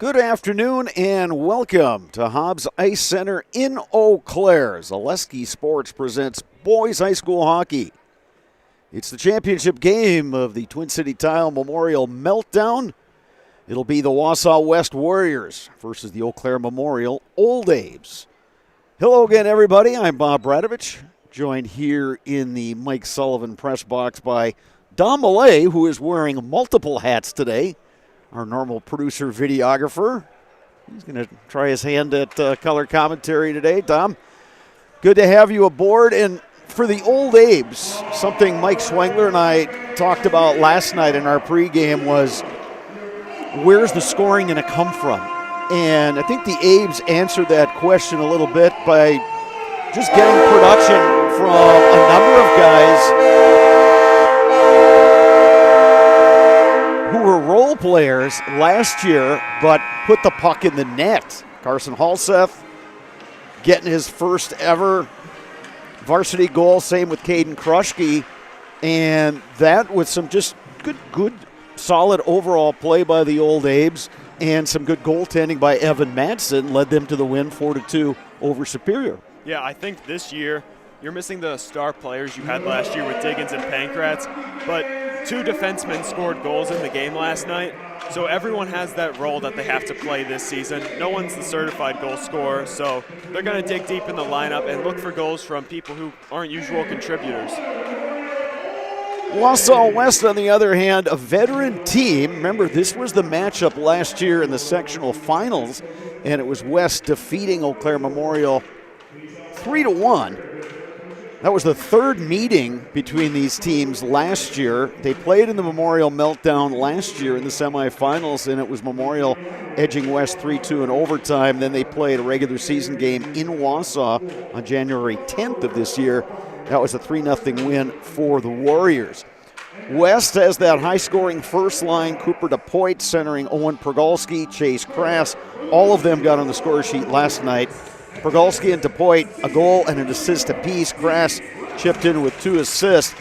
Good afternoon and welcome to Hobbs Ice Center in Eau Claire. Zaleski Sports presents boys high school hockey. It's the championship game of the Twin City Tile Memorial Meltdown. It'll be the Wausau West Warriors versus the Eau Claire Memorial Old Abe's. Hello again, everybody. I'm Bob Bradovich, joined here in the Mike Sullivan press box by Don Millay, who is wearing multiple hats today. Our normal producer, videographer. He's going to try his hand at color commentary today. Tom, good to have you aboard. And for the Old Abe's, something Mike Schwengler and I talked about last night in our pregame was, where's the scoring going to come from? And I think the Abe's answered that question a little bit by just getting production from a number of guys who were role players last year but put the puck in the net. Carson Halseth getting his first ever varsity goal, same with Caden Kruschke, and that with some just good solid overall play by the Old Abe's and some good goaltending by Evan Madsen led them to the win 4-2 over Superior. Yeah, I think this year you're missing the star players you had last year with Diggins and Pankratz, but two defensemen scored goals in the game last night, so everyone has that role that they have to play this season. No one's the certified goal scorer, so they're going to dig deep in the lineup and look for goals from people who aren't usual contributors. Wausau West, on the other hand, a veteran team. Remember, this was the matchup last year in the sectional finals, and it was West defeating Eau Claire Memorial 3-1. That was the third meeting between these teams last year. They played in the Memorial Meltdown last year in the semifinals, and it was Memorial edging West 3-2 in overtime. Then they played a regular season game in Wausau on January 10th of this year. That was a 3-0 win for the Warriors. West has that high-scoring first line, Cooper DePoit centering Owen Pergolski, Chase Crass. All of them got on the score sheet last night. Pergolski and DePoit, a goal and an assist apiece. Grass chipped in with 2 assists.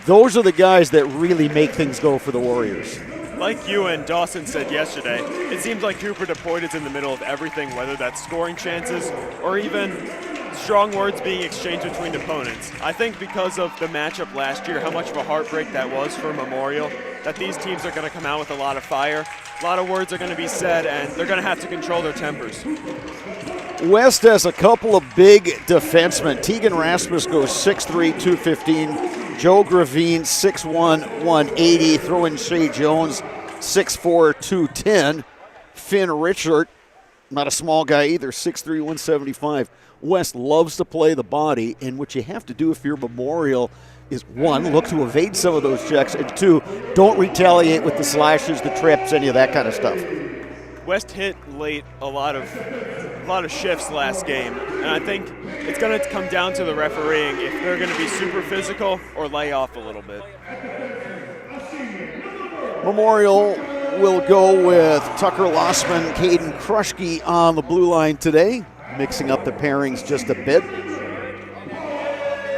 Those are the guys that really make things go for the Warriors. Like you and Dawson said yesterday, it seems like Cooper DePoit is in the middle of everything, whether that's scoring chances or even strong words being exchanged between opponents. I think because of the matchup last year, how much of a heartbreak that was for Memorial, that these teams are going to come out with a lot of fire. A lot of words are going to be said, and they're going to have to control their tempers. West has a couple of big defensemen. Tegan Rasmus goes 6'3", 215. Joe Gravine, 6'1", 180. Throw in Shea Jones, 6'4", 210. Finn Richard, not a small guy either, 6'3", 175. West loves to play the body, and what you have to do if you're Memorial is, one, look to evade some of those checks, and two, don't retaliate with the slashes, the trips, any of that kind of stuff. West hit late a lot of shifts last game, and I think it's going to come down to the refereeing if they're going to be super physical or lay off a little bit. Memorial will go with Tucker Lossman, Caden Kruschke on the blue line today, mixing up the pairings just a bit.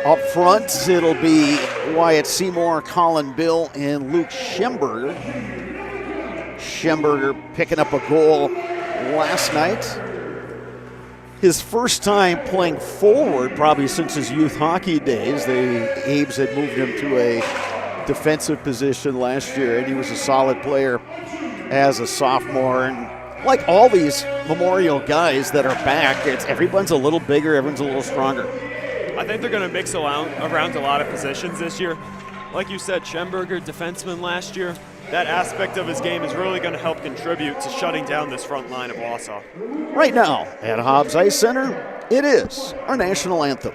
Up front, it'll be Wyatt Seymour, Colin Bill, and Luke Schemberger. Schemberger picking up a goal last night. His first time playing forward probably since his youth hockey days. The Abe's had moved him to a defensive position last year, and he was a solid player as a sophomore. And like all these Memorial guys that are back, everyone's a little bigger, everyone's a little stronger. I think they're going to mix around a lot of positions this year. Like you said, Schemberger, defenseman last year, that aspect of his game is really going to help contribute to shutting down this front line of Wausau. Right now at Hobbs Ice Center, it is our national anthem.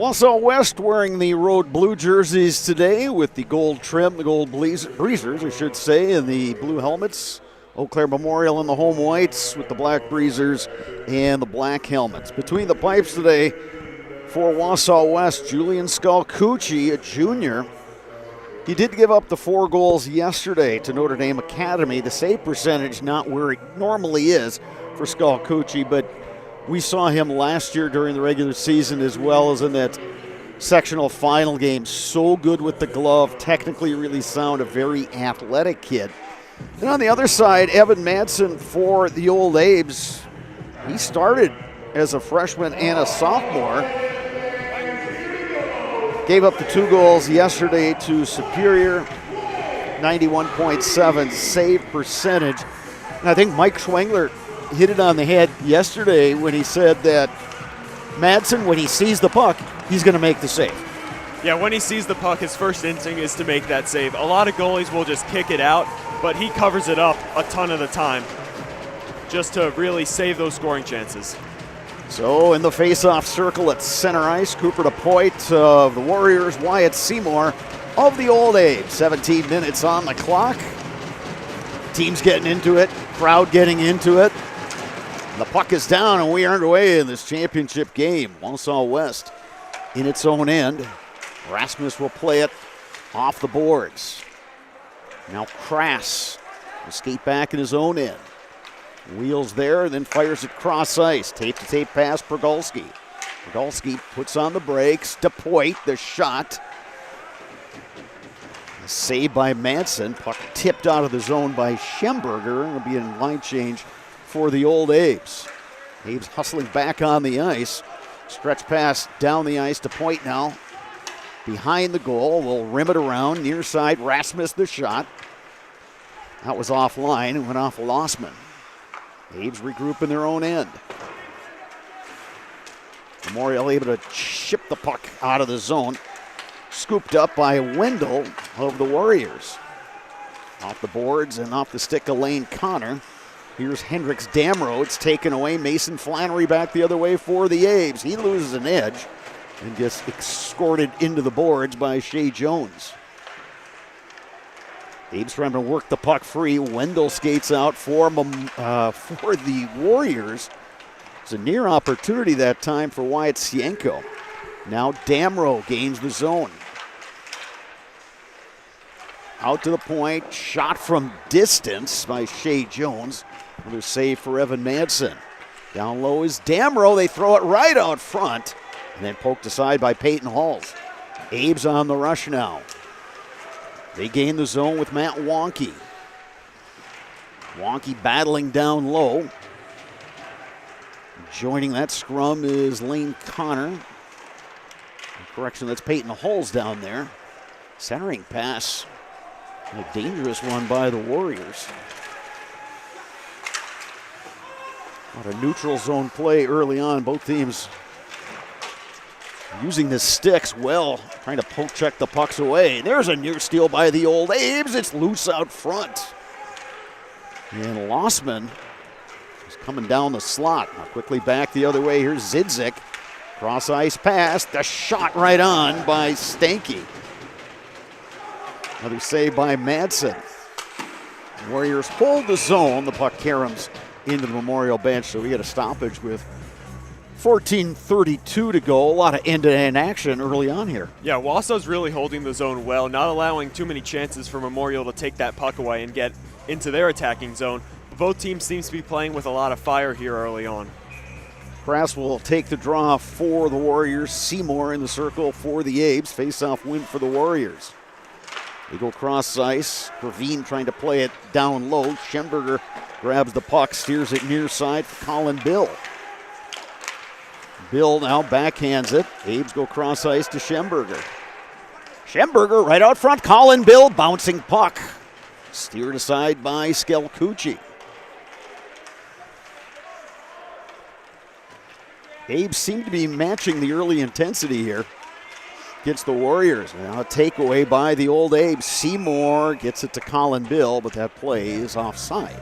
Wausau West wearing the road blue jerseys today with the gold trim, the gold breezers, I should say, and the blue helmets. Eau Claire Memorial in the home whites with the black breezers and the black helmets. Between the pipes today for Wausau West, Julian Skalkuchi, a junior. He did give up the 4 goals yesterday to Notre Dame Academy. The save percentage not where it normally is for Skalkuchi, but we saw him last year during the regular season as well as in that sectional final game. So good with the glove, technically really sound, a very athletic kid. And on the other side, Evan Madsen for the Old Abes. He started as a freshman and a sophomore. Gave up the 2 goals yesterday to Superior, 91.7 save percentage. And I think Mike Schwengler hit it on the head yesterday when he said that Madsen, when he sees the puck, he's going to make the save. Yeah, when he sees the puck, his first instinct is to make that save. A lot of goalies will just kick it out, but he covers it up a ton of the time just to really save those scoring chances. So in the face-off circle at center ice, Cooper DePoit of the Warriors, Wyatt Seymour of the Old Abes. 17 minutes on the clock. Team's getting into it, crowd getting into it. The puck is down and we are underway in this championship game. Wausau West in its own end. Rasmus will play it off the boards. Now Krass will skate back in his own end. Wheels there and then fires it cross ice. Tape-to-tape pass, Progulski. Progulski puts on the brakes. DePoit, the shot. A save by Madsen. Puck tipped out of the zone by Schemberger. It'll be a line change for the Old Abes. Abes hustling back on the ice. Stretch pass down the ice to Point now. Behind the goal, will rim it around. Near side, Rasmus the shot. That was offline and went off Lossman. Abes regroup in their own end. Memorial able to chip the puck out of the zone. Scooped up by Wendell of the Warriors. Off the boards and off the stick of Lane Connor. Here's Hendricks Damrow. It's taken away. Mason Flannery back the other way for the Abes. He loses an edge and gets escorted into the boards by Shea Jones. Abes trying to work the puck free. Wendell skates out for the Warriors. It's a near opportunity that time for Wyatt Sienko. Now Damrow gains the zone. Out to the point, shot from distance by Shea Jones. Another save for Evan Madsen. Down low is Damrow. They throw it right out front and then poked aside by Peyton Halls. Abes on the rush now. They gain the zone with Matt Wonky. Wonky battling down low. Joining that scrum is Lane Connor. Correction, that's Peyton Halls down there. Centering pass. A dangerous one by the Warriors. A lot of neutral zone play early on. Both teams using the sticks well, trying to poke check the pucks away. There's a near steal by the Old Abes. It's loose out front. And Lossman is coming down the slot. Now quickly back the other way. Here's Zidzik. Cross ice pass. The shot right on by Stanky. Another save by Madsen. Warriors hold the zone. The puck caroms into the Memorial bench. So we get a stoppage with 14:32 to go. A lot of end-to-end action early on here. Yeah, Wausau's really holding the zone well, not allowing too many chances for Memorial to take that puck away and get into their attacking zone. But both teams seem to be playing with a lot of fire here early on. Krass will take the draw for the Warriors. Seymour in the circle for the Abes. Face-off win for the Warriors. They go cross ice. Praveen trying to play it down low. Schemberger grabs the puck, steers it near side for Colin Bill. Bill now backhands it. Abes go cross ice to Schemberger. Schemberger right out front. Colin Bill bouncing puck. Steered aside by Skalkuchi. Abes seemed to be matching the early intensity here against the Warriors. Now a takeaway by the Old Abes. Seymour gets it to Colin Bill, but that play is offside.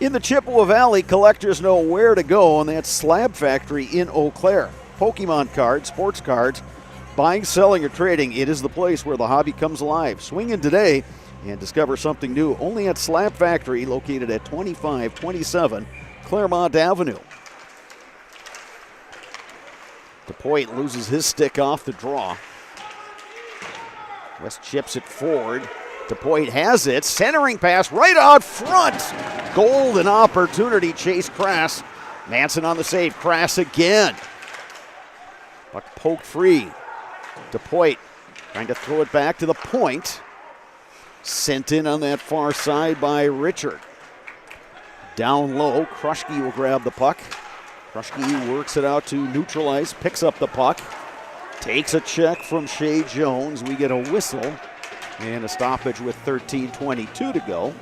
In the Chippewa Valley, collectors know where to go, and that's Slab Factory in Eau Claire. Pokemon cards, sports cards, buying, selling, or trading, it is the place where the hobby comes alive. Swing in today and discover something new only at Slab Factory, located at 2527 Claremont Avenue. DePoit loses his stick off the draw. West chips it forward. DePoit has it. Centering pass right out front. Golden opportunity. Chase Crass. Manson on the save. Crass again. Puck poked free. DePoit trying to throw it back to the point. Sent in on that far side by Richard. Down low. Krushke will grab the puck. Krushke works it out to neutralize. Picks up the puck. Takes a check from Shea Jones. We get a whistle and a stoppage with 13:22 to go.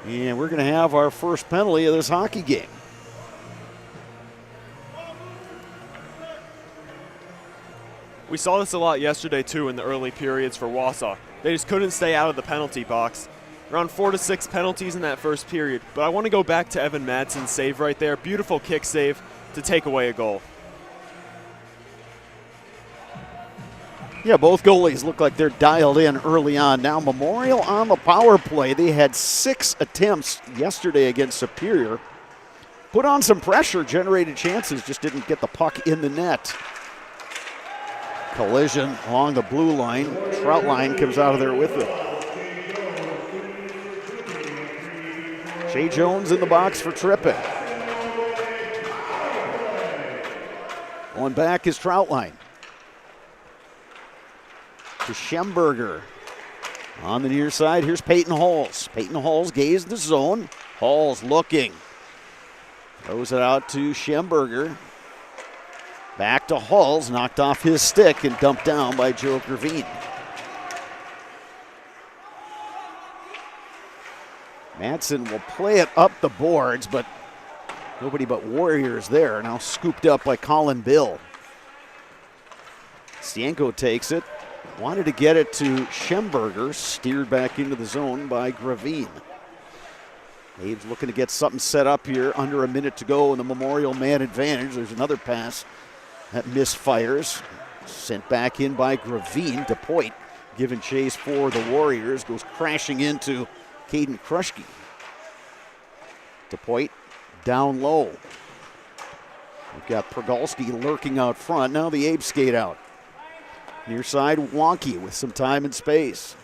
And we're going to have our first penalty of this hockey game. We saw this a lot yesterday, too, in the early periods for Wausau. They just couldn't stay out of the penalty box. Around 4 to 6 penalties in that first period. But I want to go back to Evan Madsen's save right there. Beautiful kick save to take away a goal. Yeah, both goalies look like they're dialed in early on. Now Memorial on the power play. They had 6 attempts yesterday against Superior. Put on some pressure, generated chances, just didn't get the puck in the net. Collision along the blue line. Troutline comes out of there with it. Shea Jones in the box for tripping. Going back is Troutline. To Schemberger. On the near side, here's Peyton Halls. Peyton Halls gazed the zone. Halls looking. Throws it out to Schemberger. Back to Halls, knocked off his stick and dumped down by Joe Gravine. Madsen will play it up the boards, but nobody but Warriors there. Now scooped up by Colin Bill. Stienko takes it. Wanted to get it to Schemberger, steered back into the zone by Gravine. Abe's looking to get something set up here. Under a minute to go in the Memorial man advantage. There's another pass that misfires. Sent back in by Gravine. DePoit giving chase for the Warriors. Goes crashing into Caden Krushke. DePoit down low. We've got Progalski lurking out front. Now the Abe skate out. Near side, Wonky with some time and space.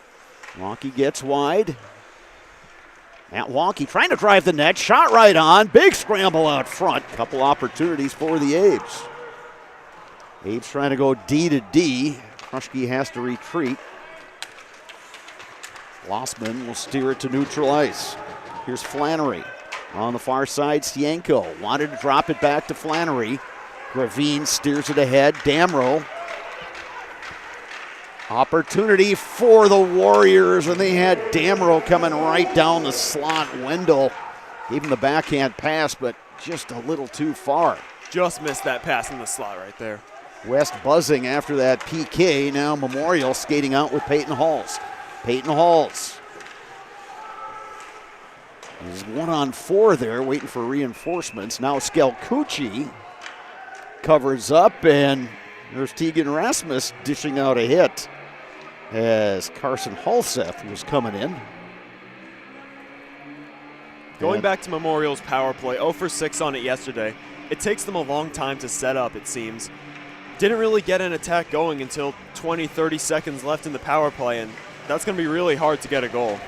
Wonky gets wide. Matt Wonky trying to drive the net. Shot right on. Big scramble out front. Couple opportunities for the Abes. Abes trying to go D to D. Krushke has to retreat. Lossman will steer it to neutral ice. Here's Flannery. On the far side, Stienko wanted to drop it back to Flannery. Gravine steers it ahead. Damrow. Opportunity for the Warriors, and they had Damrow coming right down the slot. Wendell gave him the backhand pass, but just a little too far. Just missed that pass in the slot right there. West buzzing after that PK. Now Memorial skating out with Peyton Halls. Peyton Halls. He's 1-on-4 there, waiting for reinforcements. Now Skelkuchi covers up, and there's Tegan Rasmus dishing out a hit as Carson Halseth was coming in. Going back to Memorial's power play, 0 for 6 on it yesterday. It takes them a long time to set up, it seems. Didn't really get an attack going until 20, 30 seconds left in the power play, and that's going to be really hard to get a goal.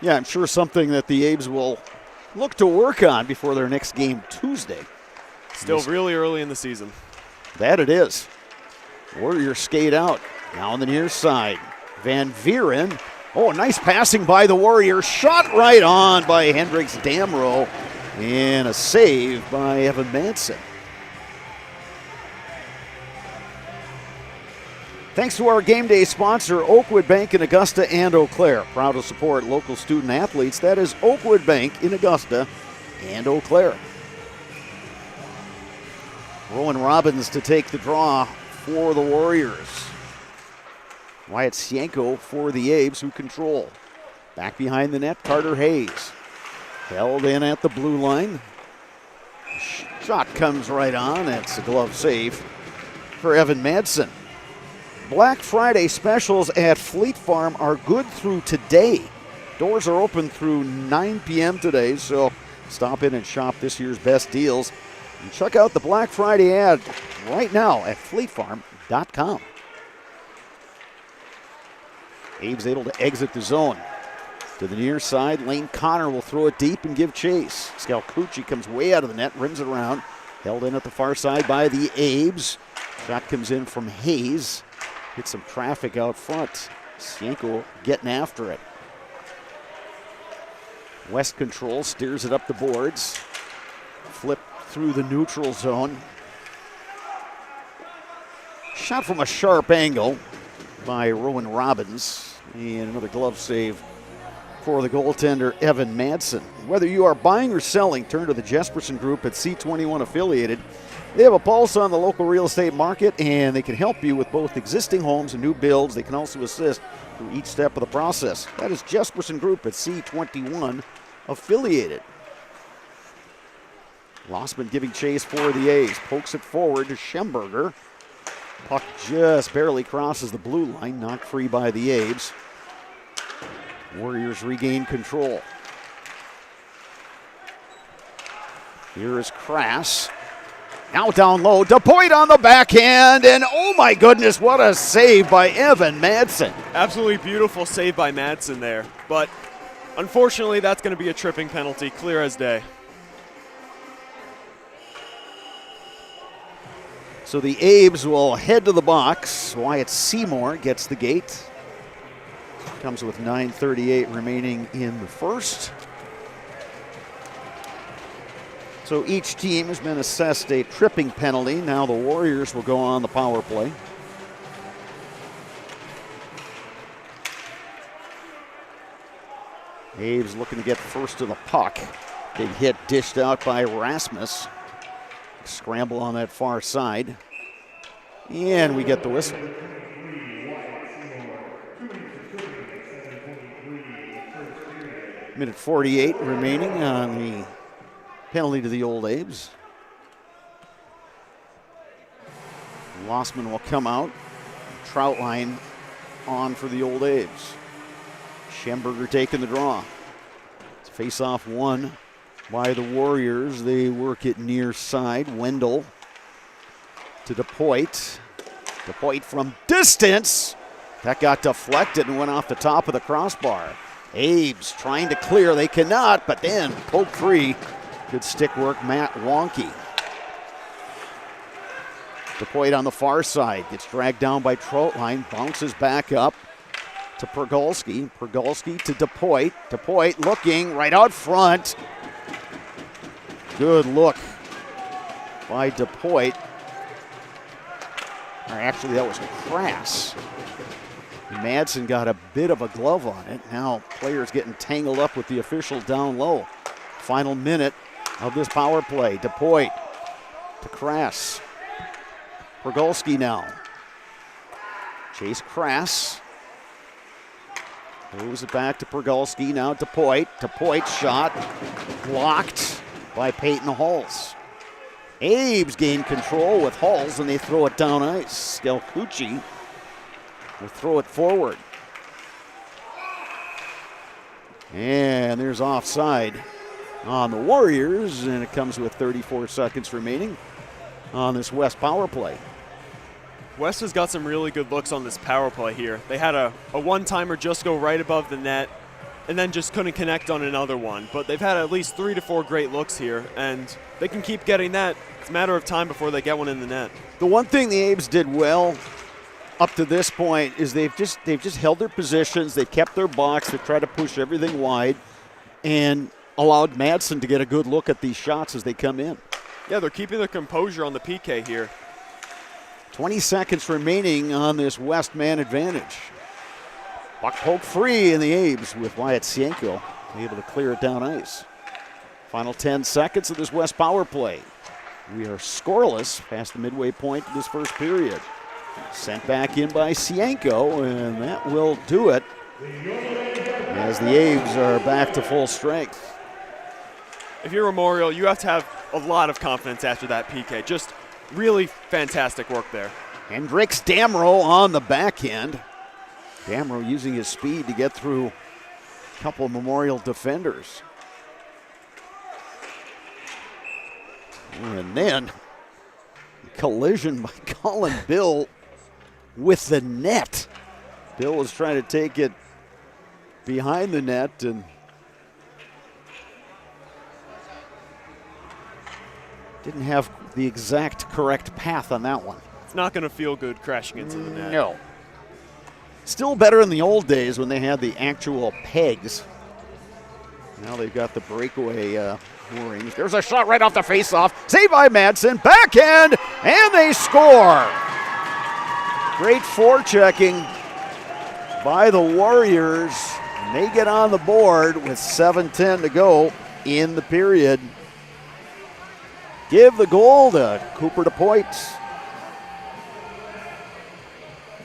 Yeah, I'm sure something that the Abes will look to work on before their next game Tuesday. Still really early in the season. That it is. Warriors skate out. Now on the near side. Van Vieren. Oh, nice passing by the Warriors. Shot right on by Hendricks Damrow. And a save by Evan Madsen. Thanks to our game day sponsor, Oakwood Bank in Augusta and Eau Claire. Proud to support local student athletes. That is Oakwood Bank in Augusta and Eau Claire. Rowan Robbins to take the draw for the Warriors. Wyatt Stienko for the Abes, who control. Back behind the net, Carter Hayes. Held in at the blue line. Shot comes right on. That's a glove save for Evan Madsen. Black Friday specials at Fleet Farm are good through today. Doors are open through 9 p.m. today, so stop in and shop this year's best deals. And check out the Black Friday ad right now at fleetfarm.com. Abe's able to exit the zone. To the near side, Lane Connor will throw it deep and give chase. Scalcucci comes way out of the net, rims it around. Held in at the far side by the Abes. Shot comes in from Hayes. Hit some traffic out front. Sienko getting after it. West control, steers it up the boards. Flip through the neutral zone. Shot from a sharp angle by Rowan Robbins. And another glove save for the goaltender, Evan Madsen. Whether you are buying or selling, turn to the Jesperson Group at C21 Affiliated. They have a pulse on the local real estate market, and they can help you with both existing homes and new builds. They can also assist through each step of the process. That is Jesperson Group at C21 Affiliated. Lossman giving chase for the A's. Pokes it forward to Schemberger. Puck just barely crosses the blue line, knocked free by the A's. Warriors regain control. Here is Crass. Now down low, DePoit on the backhand, and oh my goodness, what a save by Evan Madsen. Absolutely beautiful save by Madsen there, but unfortunately that's going to be a tripping penalty, clear as day. So the Abes will head to the box. Wyatt Seymour gets the gate. Comes with 9:38 remaining in the first. So each team has been assessed a tripping penalty. Now the Warriors will go on the power play. Abe's looking to get first to the puck. Big hit dished out by Rasmus. Scramble on that far side. And we get the whistle. Minute 48 remaining on the penalty to the Old Abes. Lossman will come out. Troutline on for the Old Abes. Schemberger taking the draw. It's face-off one by the Warriors. They work it near side. Wendell to DePoit. DePoit from distance. That got deflected and went off the top of the crossbar. Abes trying to clear. They cannot, but then poke free. Good stick work, Matt Wonky. DePoit on the far side. Gets dragged down by Troutline. Bounces back up to Pergolski. Pergolski to DePoit. DePoit looking right out front. Good look by DePoit. Or actually, that was Crass. Madsen got a bit of a glove on it. Now players getting tangled up with the official down low. Final minute of this power play. DePoit to Crass. Pergolski now. Chase Crass. Moves it back to Pergolski. Now DePoit. DePoit shot blocked by Peyton Hulls. Abes gain control with Hulls, and they throw it down ice. Scalcucci will throw it forward. And there's offside on the Warriors, and it comes with 34 seconds remaining on this West power play. West has got some really good looks on this power play here. They had a one-timer just go right above the net and then just couldn't connect on another one. But they've had at least 3 to 4 great looks here, and they can keep getting that. It's a matter of time before they get one in the net. The one thing the Abes did well up to this point is they've just held their positions. They've kept their box. They try to push everything wide and allowed Madsen to get a good look at these shots as they come in. Yeah, they're keeping their composure on the PK here. 20 seconds remaining on this West man advantage. Puck poke free in the Abes with Wyatt Sienko able to clear it down ice. Final 10 seconds of this West power play. We are scoreless past the midway point of this first period. Sent back in by Sienko, and that will do it as the Abes are back to full strength. If you're Memorial, you have to have a lot of confidence after that PK. Just really fantastic work there. Hendricks Damrow on the backhand. Damrow using his speed to get through a couple of Memorial defenders. And then collision by Colin Bill with the net. Bill was trying to take it behind the net and didn't have the exact correct path on that one. It's not going to feel good crashing into the net. No. Still better in the old days when they had the actual pegs. Now they've got the breakaway moorings. There's a shot right off the face-off. Saved by Madsen. Backhand, and they score. Great forechecking by the Warriors. And they get on the board with 7:10 to go in the period. Give the goal to Cooper DePoit.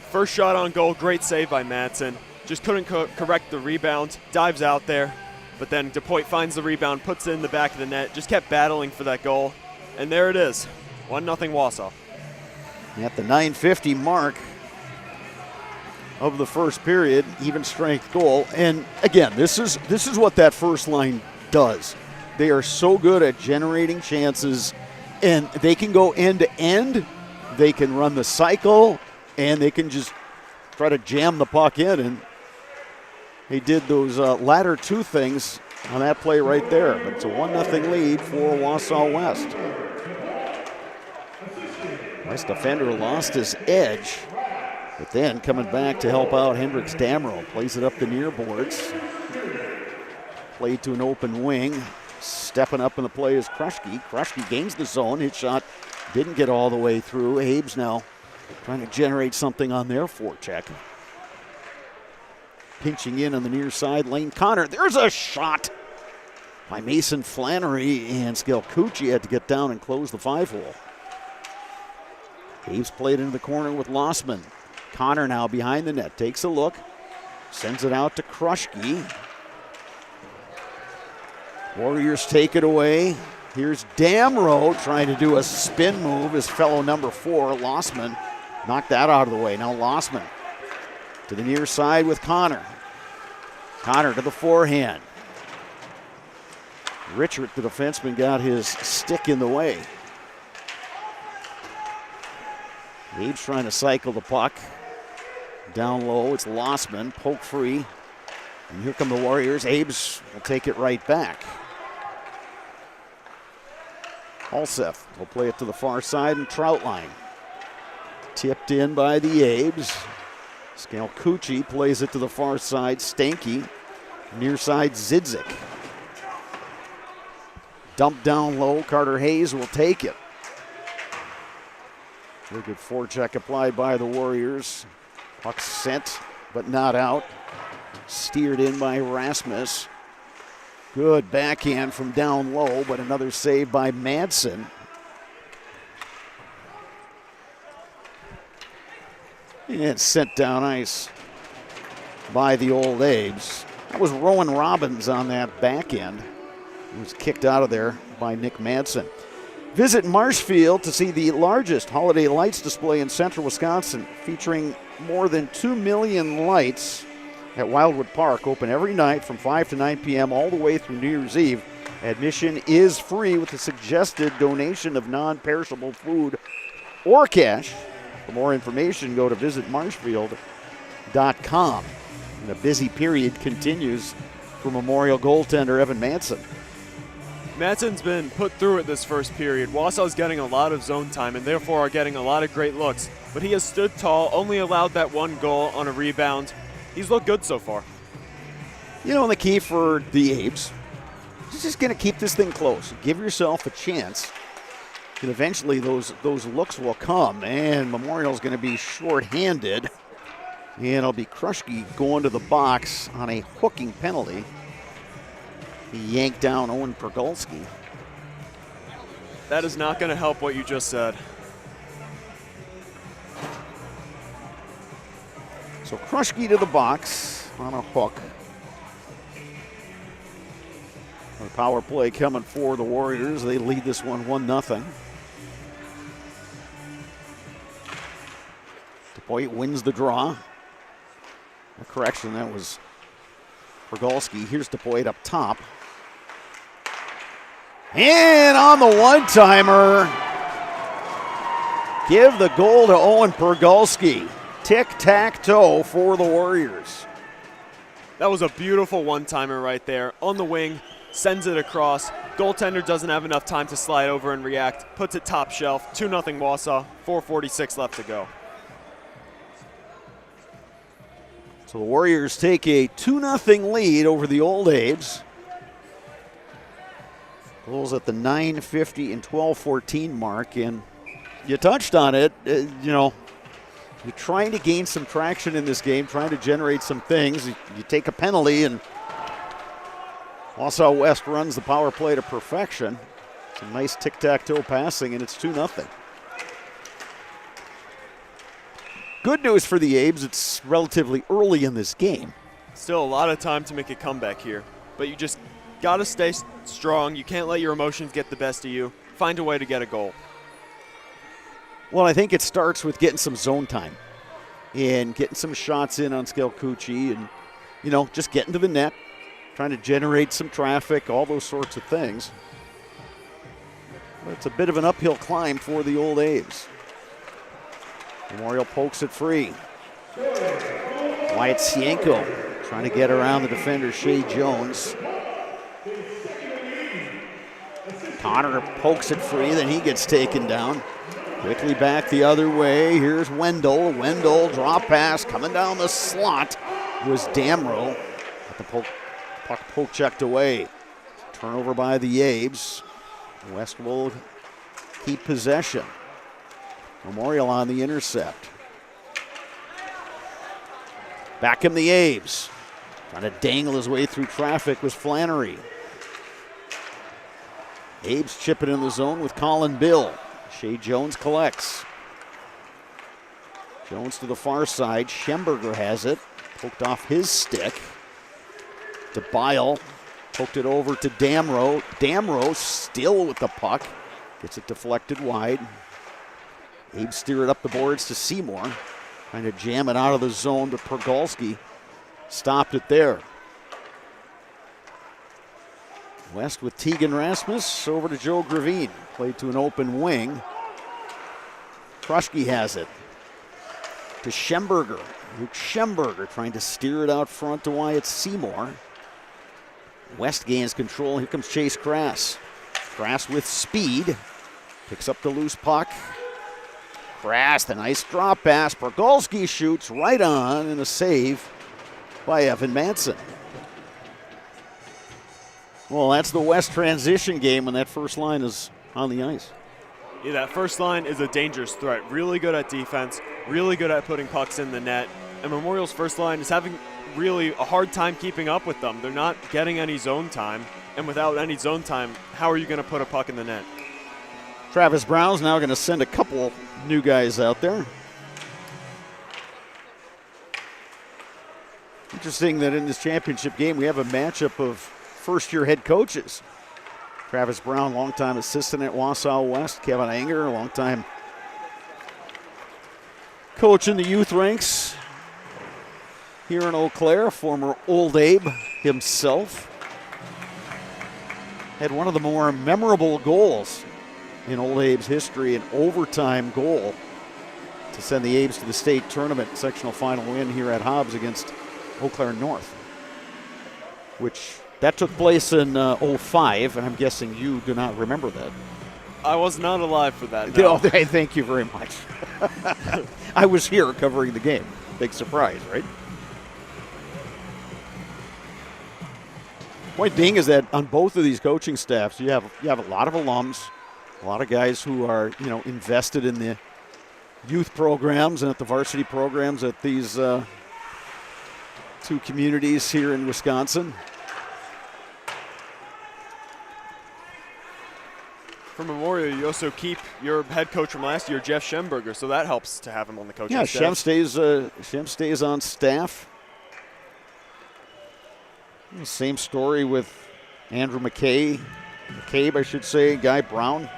First shot on goal, great save by Madsen. Just couldn't correct the rebound, dives out there, but then DePoit finds the rebound, puts it in the back of the net, just kept battling for that goal, and there it is, 1-0 Wausau. At the 9:50 mark of the first period, even strength goal. And again, this is what that first line does. They are so good at generating chances, and they can go end to end, they can run the cycle, and they can just try to jam the puck in. And they did those latter two things on that play right there. But it's a 1-0 lead for Wausau West. Nice defender lost his edge, but then coming back to help out Hendricks Damrow. Plays it up the near boards. Played to an open wing. Stepping up in the play is Krushke. Krushke gains the zone. His shot didn't get all the way through. Abe's now trying to generate something on their forecheck. Pinching in on the near side lane. Connor, there's a shot by Mason Flannery, and Skelkuchi had to get down and close the 5-hole. Abe's played into the corner with Lossman. Connor now behind the net. Takes a look. Sends it out to Krushke. Warriors take it away. Here's Damrow trying to do a spin move. His fellow number 4, Lossman, knocked that out of the way. Now Lossman to the near side with Connor. Connor to the forehand. Richard, the defenseman, got his stick in the way. Abe's trying to cycle the puck. Down low, it's Lossman, poke free. And here come the Warriors. Abe's will take it right back. Halseth will play it to the far side and Troutline. Tipped in by the Abes. Skalkuchi plays it to the far side. Stanky. Near side Zidzik. Dumped down low. Carter Hayes will take it. Very good forecheck applied by the Warriors. Puck sent, but not out. Steered in by Rasmus. Good backhand from down low, but another save by Madsen. And sent down ice by the old Abes. That was Rowan Robbins on that backhand. He was kicked out of there by Nick Madsen. Visit Marshfield to see the largest holiday lights display in central Wisconsin, featuring more than 2 million lights at Wildwood Park. Open every night from 5 to 9 p.m. all the way through New Year's Eve. Admission is free with a suggested donation of non-perishable food or cash. For more information, go to visitmarshfield.com. And the busy period continues for Memorial goaltender Evan Madsen. Madsen's been put through it this first period. Wausau's getting a lot of zone time and therefore are getting a lot of great looks. But he has stood tall, only allowed that one goal on a rebound. He's looked good so far. You know, and the key for the Abes is just going to keep this thing close. Give yourself a chance. And eventually those looks will come. And Memorial's going to be short-handed. And it'll be Krushke going to the box on a hooking penalty. He yanked down Owen Pergolski. That is not going to help what you just said. So Krushke to the box on a hook. Power play coming for the Warriors. They lead this one 1-0. DuPoit wins the draw. A correction, that was Pergolski. Here's DuPoit up top. And on the one-timer, give the goal to Owen Pergolski. Tic-tac-toe for the Warriors. That was a beautiful one-timer right there. On the wing, sends it across. Goaltender doesn't have enough time to slide over and react. Puts it top shelf. 2-0 Wausau. 4:46 left to go. So the Warriors take a 2-0 lead over the Old Abe's. Goals at the 9:50 and 12:14 mark, and you touched on it. You're trying to gain some traction in this game, trying to generate some things. You take a penalty, and Wausau West runs the power play to perfection. Some nice tic-tac-toe passing, and it's 2-0. Good news for the Abes, it's relatively early in this game. Still a lot of time to make a comeback here, but you just got to stay strong. You can't let your emotions get the best of you. Find a way to get a goal. Well, I think it starts with getting some zone time and getting some shots in on Skelkuchi and, just getting to the net, trying to generate some traffic, all those sorts of things. But it's a bit of an uphill climb for the Old A's. Memorial pokes it free. Wyatt Sienko trying to get around the defender, Shea Jones. Connor pokes it free, then he gets taken down. Quickly back the other way. Here's Wendell. Wendell, drop pass, coming down the slot was Damrow. Got the puck poke checked away. Turnover by the Abes. West will keep possession. Memorial on the intercept. Back in the Abes. Trying to dangle his way through traffic was Flannery. Abes chipping in the zone with Colin Bill. Shea Jones collects. Jones to the far side. Schemberger has it. Poked off his stick. To Bile. Poked it over to Damrow. Damrow still with the puck. Gets it deflected wide. Abe steer it up the boards to Seymour. Trying to jam it out of the zone, but Pergolski stopped it there. West with Tegan Rasmus over to Joe Gravine. Played to an open wing. Krushke has it to Schemberger. Luke Schemberger trying to steer it out front to Wyatt Seymour. West gains control. Here comes Chase Crass. Crass with speed. Picks up the loose puck. Crass, the nice drop pass. Pergolski shoots right on, and a save by Evan Manson. Well, that's the West transition game when that first line is on the ice. Yeah, that first line is a dangerous threat. Really good at defense, really good at putting pucks in the net. And Memorial's first line is having really a hard time keeping up with them. They're not getting any zone time. And without any zone time, how are you going to put a puck in the net? Travis Brown's now going to send a couple new guys out there. Interesting that in this championship game we have a matchup of first-year head coaches. Travis Brown, longtime assistant at Wausau West. Kevin Anger, longtime coach in the youth ranks here in Eau Claire, former Old Abe himself. Had one of the more memorable goals in Old Abe's history, an overtime goal to send the Abes to the state tournament sectional final win here at Hobbs against Eau Claire North, which that took place in 05, and I'm guessing you do not remember that. I was not alive for that, no. Thank you very much. I was here covering the game. Big surprise, right? Point being is that on both of these coaching staffs, you have a lot of alums, a lot of guys who are invested in the youth programs and at the varsity programs at these two communities here in Wisconsin. For Memorial, you also keep your head coach from last year, Jeff Schemberger, so that helps to have him on the coaching staff. Yeah, Shem stays on staff. Same story with Andrew McCabe, I should say, Guy Brown,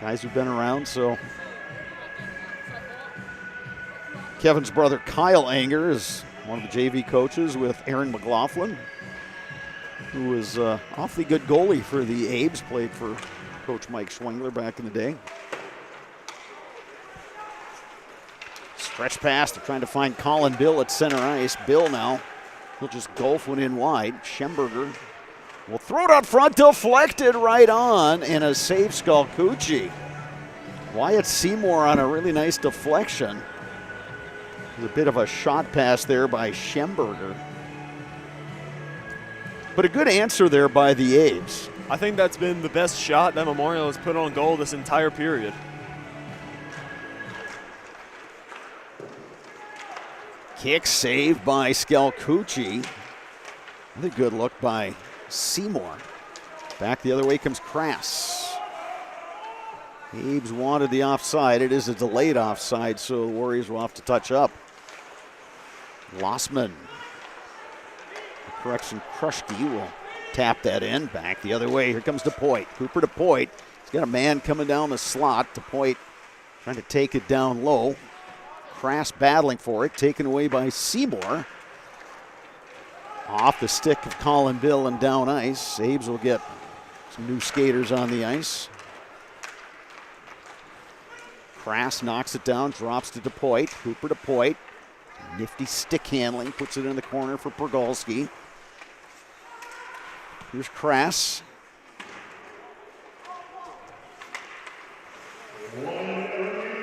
guys who've been around. So Kevin's brother Kyle Anger is one of the JV coaches with Aaron McLaughlin, who was awfully good goalie for the Abes, played for Coach Mike Schwengler back in the day. Stretch pass, they're trying to find Colin Bill at center ice. Bill now, he'll just golf one in wide. Schemberger will throw it out front, deflected right on, and a save Skalkucci. Wyatt Seymour on a really nice deflection. There's a bit of a shot pass there by Schemberger. But a good answer there by the Abes. I think that's been the best shot that Memorial has put on goal this entire period. Kick saved by Skalkucci. Another good look by Seymour. Back the other way comes Krass. Abes wanted the offside. It is a delayed offside, so the Warriors will have to touch up. Lossman. Correction, Krushke will tap that in. Back the other way. Here comes DePoit. Cooper DePoit. He's got a man coming down the slot. DePoit trying to take it down low. Krass battling for it. Taken away by Seymour. Off the stick of Colin Bill and down ice. Abes will get some new skaters on the ice. Krass knocks it down, drops to DePoit. Cooper DePoit. Nifty stick handling, puts it in the corner for Pergolski. Here's Krass.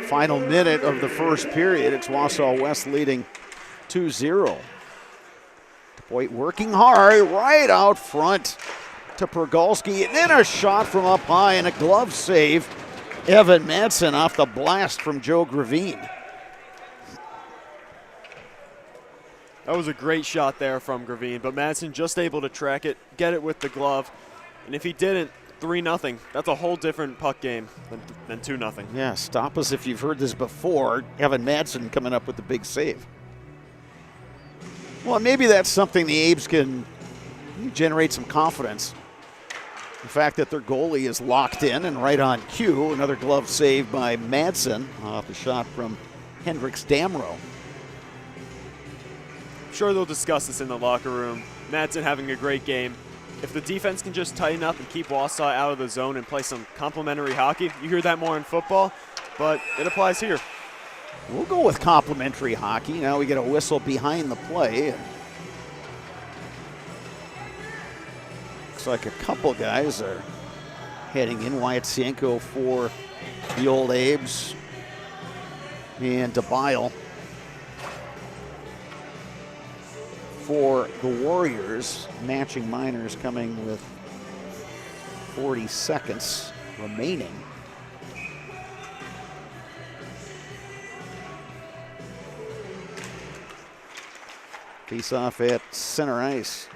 Final minute of the first period. It's Wausau West leading 2-0. DePoit working hard right out front to Pergolski. And then a shot from up high and a glove save. Evan Madsen off the blast from Joe Gravine. That was a great shot there from Gravine, but Madsen just able to track it, get it with the glove. And if he didn't, 3-0. That's a whole different puck game than 2-0. Yeah, stop us if you've heard this before. Evan Madsen coming up with the big save. Well, maybe that's something the Abes can generate some confidence. The fact that their goalie is locked in and right on cue. Another glove save by Madsen off the shot from Hendricks Damrow. I'm sure they'll discuss this in the locker room. Madsen having a great game. If the defense can just tighten up and keep Wausau out of the zone and play some complimentary hockey, you hear that more in football, but it applies here. We'll go with complimentary hockey. Now we get a whistle behind the play. Looks like a couple guys are heading in. Wyatt Sienko for the Old Abes and DeBile for the Warriors. Matching minors coming with 40 seconds remaining. Face off at center ice.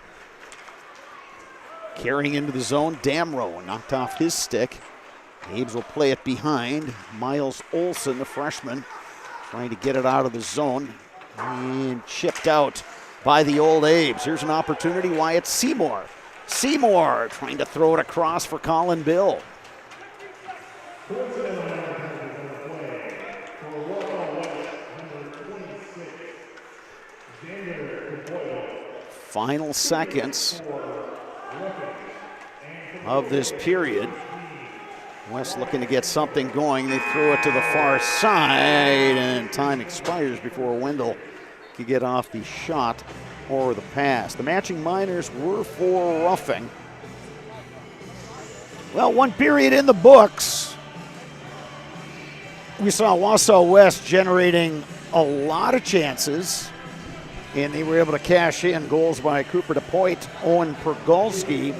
Carrying into the zone, Damrow knocked off his stick. Abes will play it behind. Miles Olson, the freshman, trying to get it out of the zone. And chipped out by the Old Abes. Here's an opportunity. Wyatt Seymour. Seymour trying to throw it across for Colin Bill. Final seconds of this period. West looking to get something going. They throw it to the far side, and time expires before Wendell can get off the shot or the pass. The matching minors were for roughing. Well, one period in the books. We saw Wausau West generating a lot of chances, and they were able to cash in goals by Cooper DePoit, Owen Pergolski.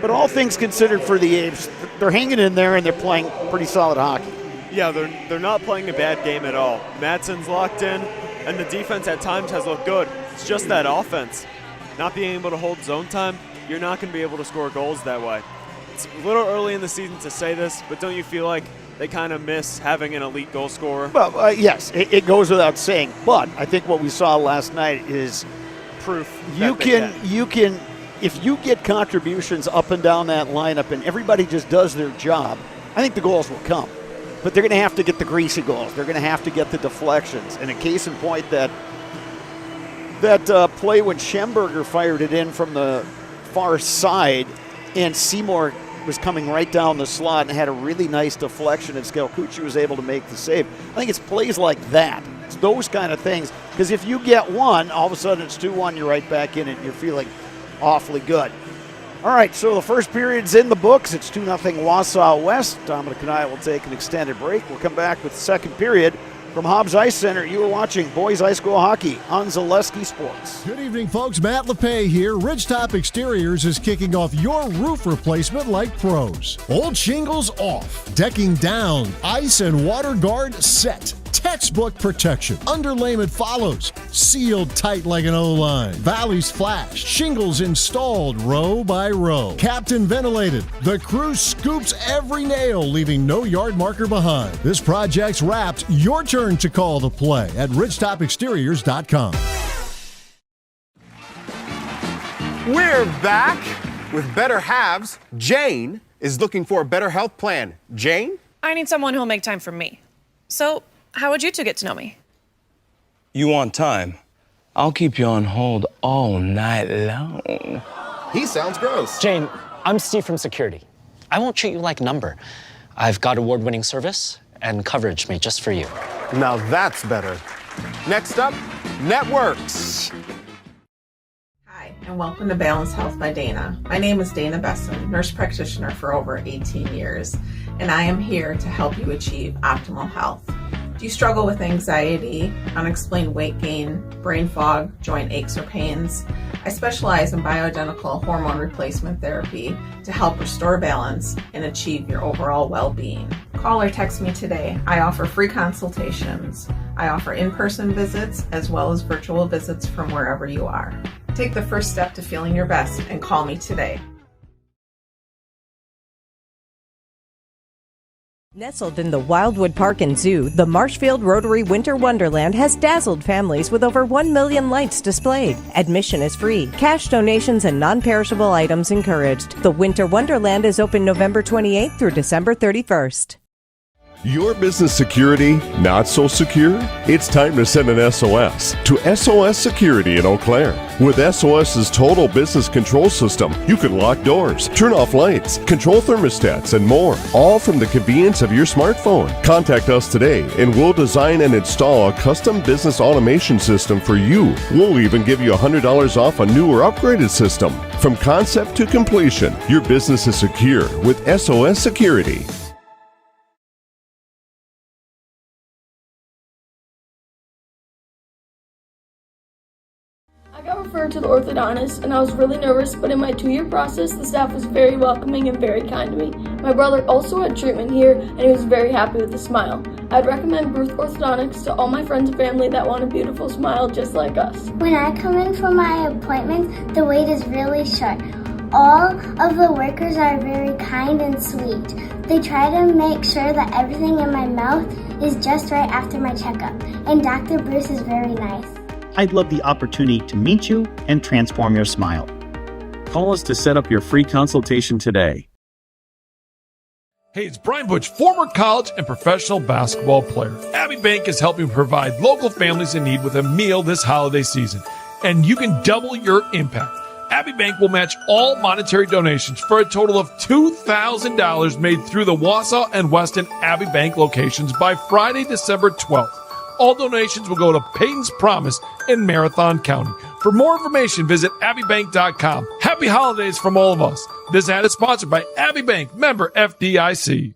But all things considered for the Abes, they're hanging in there and they're playing pretty solid hockey. Yeah, they're not playing a bad game at all. Madsen's locked in, and the defense at times has looked good. It's just that offense. Not being able to hold zone time, you're not going to be able to score goals that way. It's a little early in the season to say this, but don't you feel like they kind of miss having an elite goal scorer? Well, yes, it goes without saying. But I think what we saw last night is proof you can if you get contributions up and down that lineup and everybody just does their job, I think the goals will come. But they're going to have to get the greasy goals. They're going to have to get the deflections. And a case in point, that play when Schemberger fired it in from the far side and Seymour was coming right down the slot and had a really nice deflection, and Skalkuchi was able to make the save. I think it's plays like that. It's those kind of things. Because if you get one, all of a sudden it's 2-1, you're right back in it, and you're feeling awfully good. All right, so the first period's in the books. It's 2-0 Wausau West. Dominic and I will take an extended break. We'll come back with the second period. From Hobbs Ice Center, you are watching boys high school hockey on Zaleski Sports. Good evening, folks. Matt LePay here. Ridgetop Exteriors is kicking off your roof replacement like pros. Old shingles off, decking down, ice and water guard set. Textbook protection. Underlayment follows. Sealed tight like an O-line. Valleys flashed. Shingles installed row by row. Captain ventilated. The crew scoops every nail, leaving no yard marker behind. This project's wrapped. Your turn to call the play at ridgetopexteriors.com. We're back with Better Halves. Jane is looking for a better health plan. Jane? I need someone who'll make time for me. So, how would you two get to know me? You want time? I'll keep you on hold all night long. He sounds gross. Jane, I'm Steve from security. I won't treat you like a number. I've got award-winning service and coverage made just for you. Now that's better. Next up, networks. Hi, and welcome to Balanced Health by Dana. My name is Dana Besson, nurse practitioner for over 18 years, and I am here to help you achieve optimal health. Do you struggle with anxiety, unexplained weight gain, brain fog, joint aches or pains? I specialize in bioidentical hormone replacement therapy to help restore balance and achieve your overall well-being. Call or text me today. I offer free consultations. I offer in-person visits as well as virtual visits from wherever you are. Take the first step to feeling your best and call me today. Nestled in the Wildwood Park and Zoo, the Marshfield Rotary Winter Wonderland has dazzled families with over 1 million lights displayed. Admission is free. Cash donations and non-perishable items encouraged. The Winter Wonderland is open November 28th through December 31st. Your business security not so secure? It's time to send an SOS to SOS Security in Eau Claire. With SOS's total business control system, you can lock doors, turn off lights, control thermostats, and more, all from the convenience of your smartphone. Contact us today and we'll design and install a custom business automation system for you. We'll even give you $100 off a new or upgraded system. From concept to completion, your business is secure with SOS Security. I got referred to the orthodontist and I was really nervous, but in my 2-year process, the staff was very welcoming and very kind to me. My brother also had treatment here and he was very happy with the smile. I'd recommend Ruth Orthodontics to all my friends and family that want a beautiful smile just like us. When I come in for my appointment, the wait is really short. All of the workers are very kind and sweet. They try to make sure that everything in my mouth is just right after my checkup, and Dr. Bruce is very nice. I'd love the opportunity to meet you and transform your smile. Call us to set up your free consultation today. Hey, it's Brian Butch, former college and professional basketball player. Abbey Bank is helping provide local families in need with a meal this holiday season, and you can double your impact. Abbey Bank will match all monetary donations for a total of $2,000 made through the Wausau and Weston Abbey Bank locations by Friday, December 12th. All donations will go to Peyton's Promise in Marathon County. For more information, visit abbeybank.com. Happy holidays from all of us. This ad is sponsored by Abbey Bank, member FDIC.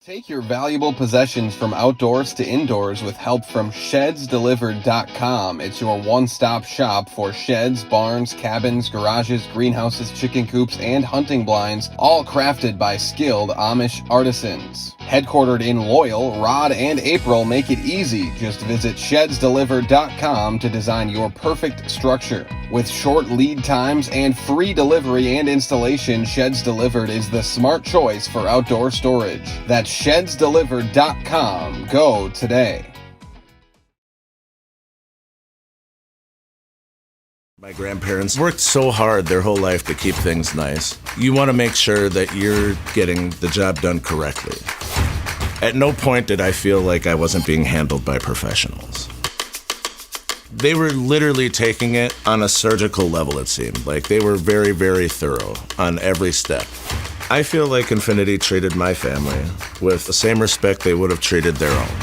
Take your valuable possessions from outdoors to indoors with help from ShedsDelivered.com. It's your one-stop shop for sheds, barns, cabins, garages, greenhouses, chicken coops, and hunting blinds, all crafted by skilled Amish artisans. Headquartered in Loyal, Rod and April make it easy. Just visit ShedsDelivered.com to design your perfect structure. With short lead times and free delivery and installation, Sheds Delivered is the smart choice for outdoor storage. That's ShedsDelivered.com. Go today. My grandparents worked so hard their whole life to keep things nice. You want to make sure that you're getting the job done correctly. At no point did I feel like I wasn't being handled by professionals. They were literally taking it on a surgical level, it seemed. Like they were very, very thorough on every step. I feel like Infinity treated my family with the same respect they would have treated their own.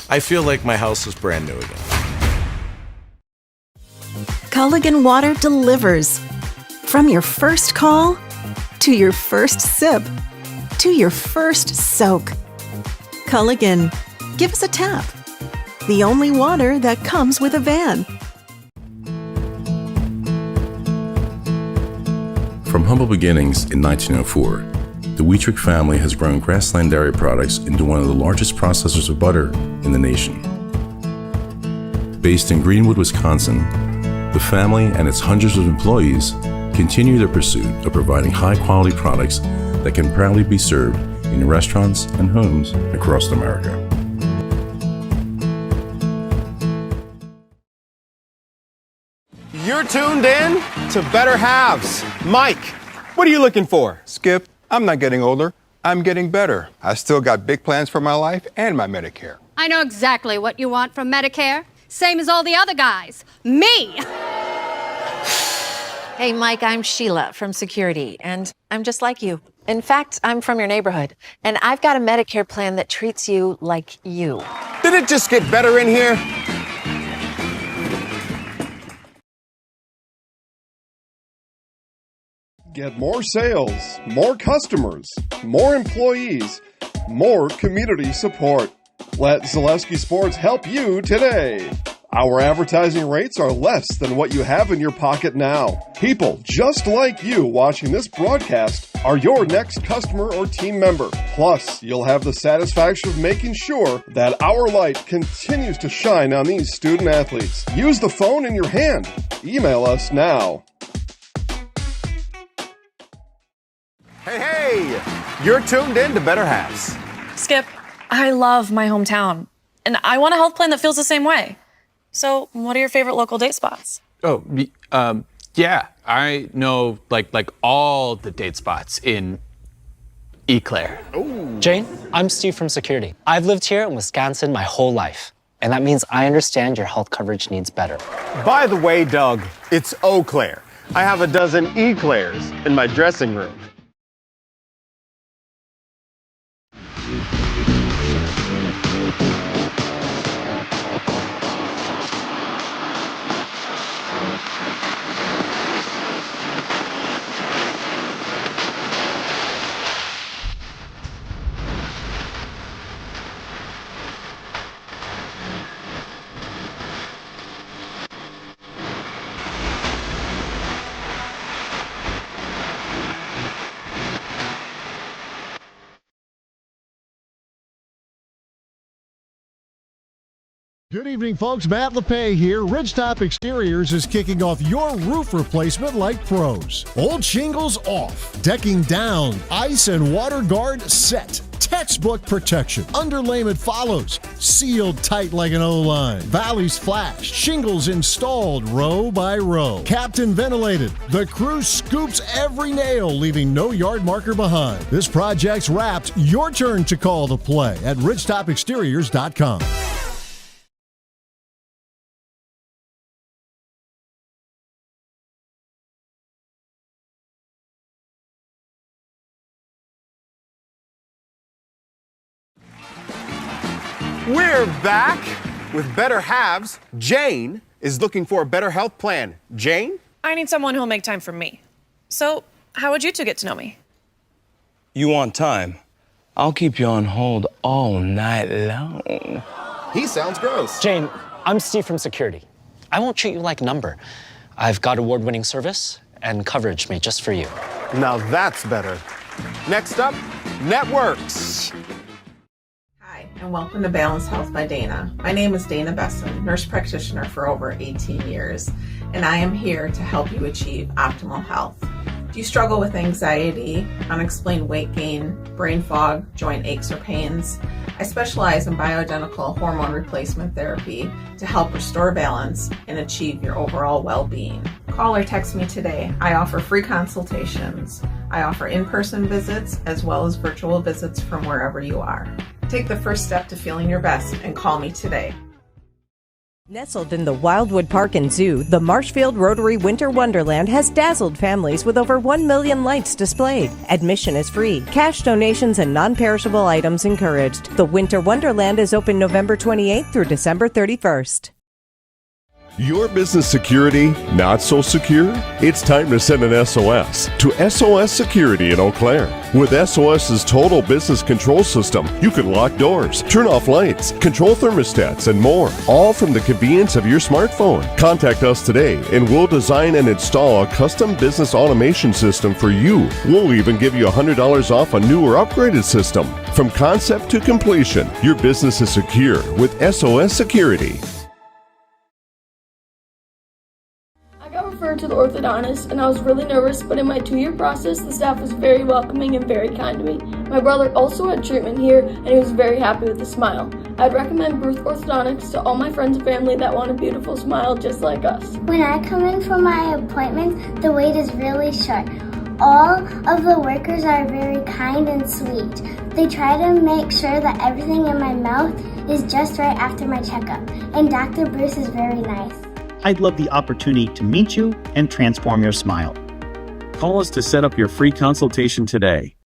I feel like my house is brand new again. Culligan Water delivers. From your first call, to your first sip, to your first soak. Culligan, give us a tap. The only water that comes with a van. From humble beginnings in 1904, the Wheatrick family has grown Grassland Dairy Products into one of the largest processors of butter in the nation. Based in Greenwood, Wisconsin, the family and its hundreds of employees continue their pursuit of providing high-quality products that can proudly be served in restaurants and homes across America. You're tuned in to Better Halves. Mike, what are you looking for? Skip, I'm not getting older. I'm getting better. I still got big plans for my life and my Medicare. I know exactly what you want from Medicare. Same as all the other guys. Me! Hey, Mike, I'm Sheila from Security, and I'm just like you. In fact, I'm from your neighborhood, and I've got a Medicare plan that treats you like you. Did it just get better in here? Get more sales, more customers, more employees, more community support. Let Zaleski Sports help you today. Our advertising rates are less than what you have in your pocket now. People just like you watching this broadcast are your next customer or team member. Plus, you'll have the satisfaction of making sure that our light continues to shine on these student athletes. Use the phone in your hand. Email us now. Hey, you're tuned in to Better Halves. Skip, I love my hometown, and I want a health plan that feels the same way. So, what are your favorite local date spots? Oh, yeah, I know like all the date spots in Eau Claire. Jane, I'm Steve from Security. I've lived here in Wisconsin my whole life, and that means I understand your health coverage needs better. By the way, Doug, it's Eau Claire. I have a dozen Eclairs in my dressing room. Good evening, folks. Matt LePay here. Ridgetop Exteriors is kicking off your roof replacement like pros. Old shingles off, decking down, ice and water guard set. Textbook protection. Underlayment follows. Sealed tight like an O-line. Valleys flashed. Shingles installed row by row. Captain ventilated. The crew scoops every nail, leaving no yard marker behind. This project's wrapped. Your turn to call the play at ridgetopexteriors.com. We're back with Better Halves. Jane is looking for a better health plan. Jane? I need someone who'll make time for me. So, how would you two get to know me? You want time? I'll keep you on hold all night long. He sounds gross. Jane, I'm Steve from Security. I won't treat you like a number. I've got award-winning service and coverage made just for you. Now that's better. Next up, networks. And welcome to Balanced Health by Dana. My name is Dana Besson, nurse practitioner for over 18 years, and I am here to help you achieve optimal health. Do you struggle with anxiety, unexplained weight gain, brain fog, joint aches or pains? I specialize in bioidentical hormone replacement therapy to help restore balance and achieve your overall well-being. Call or text me today. I offer free consultations. I offer in-person visits as well as virtual visits from wherever you are. Take the first step to feeling your best and call me today. Nestled in the Wildwood Park and Zoo, the Marshfield Rotary Winter Wonderland has dazzled families with over 1 million lights displayed. Admission is free. Cash donations and non-perishable items encouraged. The Winter Wonderland is open November 28th through December 31st. Your business security not so secure? It's time to send an SOS to SOS Security in Eau Claire. With SOS's total business control system, you can lock doors, turn off lights, control thermostats, and more, all from the convenience of your smartphone. Contact us today and we'll design and install a custom business automation system for you. We'll even give you $100 off a new or upgraded system. From concept to completion, your business is secure with SOS Security. I got referred to the orthodontist and I was really nervous, but in my 2-year process, the staff was very welcoming and very kind to me. My brother also had treatment here and he was very happy with the smile. I'd recommend Bruce Orthodontics to all my friends and family that want a beautiful smile just like us. When I come in for my appointments, the wait is really short. All of the workers are very kind and sweet. They try to make sure that everything in my mouth is just right after my checkup, and Dr. Bruce is very nice. I'd love the opportunity to meet you and transform your smile. Call us to set up your free consultation today.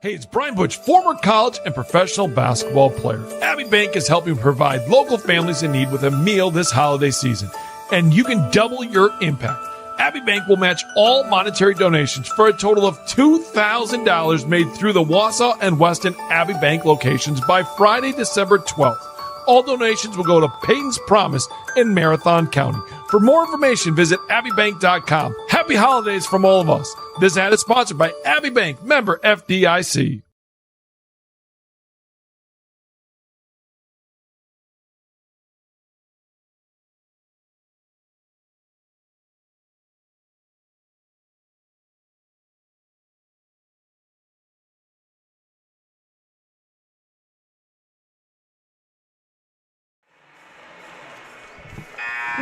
Hey, it's Brian Butch, former college and professional basketball player. Abbey Bank is helping provide local families in need with a meal this holiday season, and you can double your impact. Abbey Bank will match all monetary donations for a total of $2,000 made through the Wausau and Weston Abbey Bank locations by Friday, December 12th. All donations will go to Peyton's Promise in Marathon County. For more information, visit abbeybank.com. Happy holidays from all of us. This ad is sponsored by Abbey Bank, member FDIC.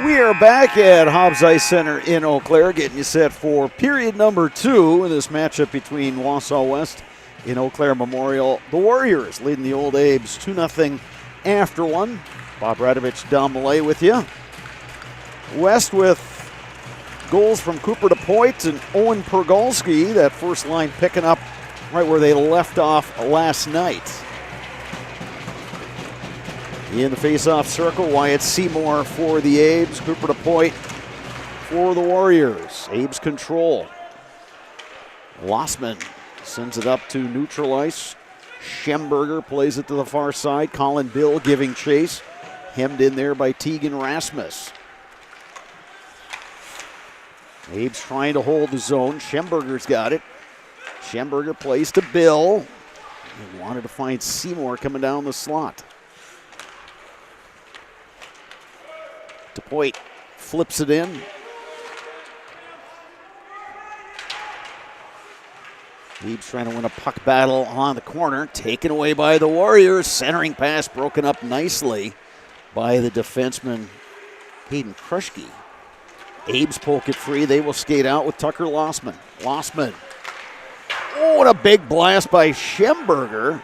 We are back at Hobbs Ice Center in Eau Claire, getting you set for period number 2 in this matchup between Wausau West and Eau Claire Memorial. The Warriors leading the Old Abes 2-0 after one. Bob Radovich down the lay with you. West with goals from Cooper DePoit and Owen Pergolski. That first line picking up right where they left off last night. In the face-off circle, Wyatt Seymour for the Abes, Cooper DePoit for the Warriors. Abes control. Lossman sends it up to neutral ice. Schemberger plays it to the far side. Colin Bill giving chase. Hemmed in there by Tegan Rasmus. Abes trying to hold the zone. Schemberger's got it. Schemberger plays to Bill. He wanted to find Seymour coming down the slot. DePoit flips it in. Abes trying to win a puck battle on the corner. Taken away by the Warriors. Centering pass broken up nicely by the defenseman Hayden Kruschke. Abes poke it free. They will skate out with Tucker Lossman. Lossman. Oh, what a big blast by Schemberger.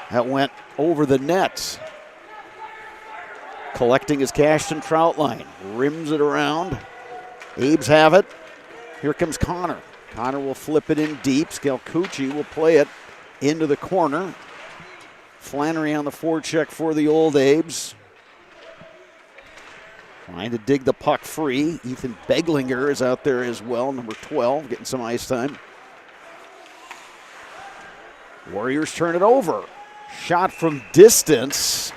That went over the net. Collecting his Cashton Troutline. Rims it around. Abes have it. Here comes Connor. Connor will flip it in deep. Scalcucci will play it into the corner. Flannery on the forecheck for the Old Abes. Trying to dig the puck free. Ethan Beglinger is out there as well, number 12, getting some ice time. Warriors turn it over. Shot from distance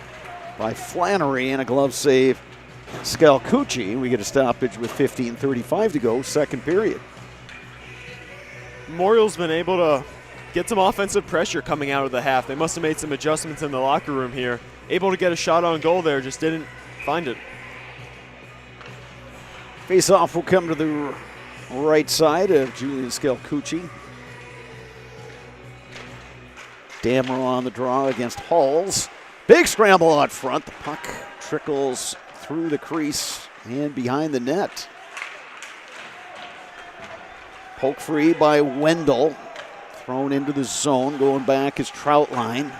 by Flannery and a glove save. Scalcucci. We get a stoppage with 15:35 to go, second period. Memorial's been able to get some offensive pressure coming out of the half. They must have made some adjustments in the locker room here. Able to get a shot on goal there, just didn't find it. Face-off will come to the right side of Julian Scalcucci. Damrow on the draw against Halls. Big scramble out front. The puck trickles through the crease and behind the net. Poke free by Wendell. Thrown into the zone. Going back is Troutline.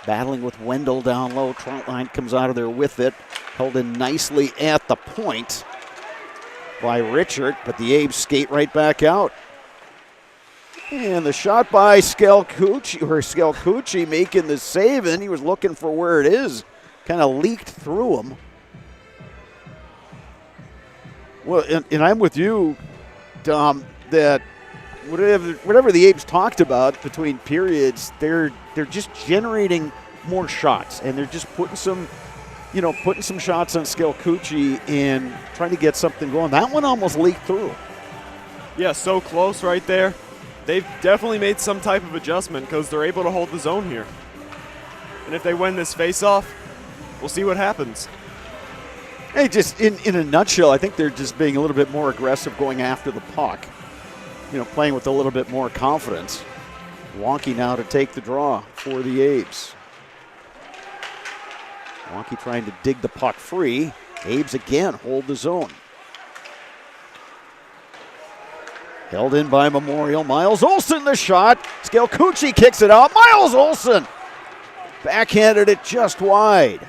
Battling with Wendell down low. Troutline comes out of there with it. Held in nicely at the point by Richard, but the Abes skate right back out. And the shot by Skelkuchi making the save, and he was looking for where it is. Kind of leaked through him. Well, and I'm with you, Dom, that whatever the Abes talked about between periods, they're just generating more shots, and they're just putting some shots on Skelkuchi and trying to get something going. That one almost leaked through. Yeah, so close right there. They've definitely made some type of adjustment because they're able to hold the zone here. And if they win this face-off, we'll see what happens. Hey, just in a nutshell, I think they're just being a little bit more aggressive going after the puck. Playing with a little bit more confidence. Wonky now to take the draw for the Abes. Wonky trying to dig the puck free. Abes again hold the zone. Held in by Memorial. Miles Olsen the shot. Skelkuchi kicks it out. Miles Olsen backhanded it just wide.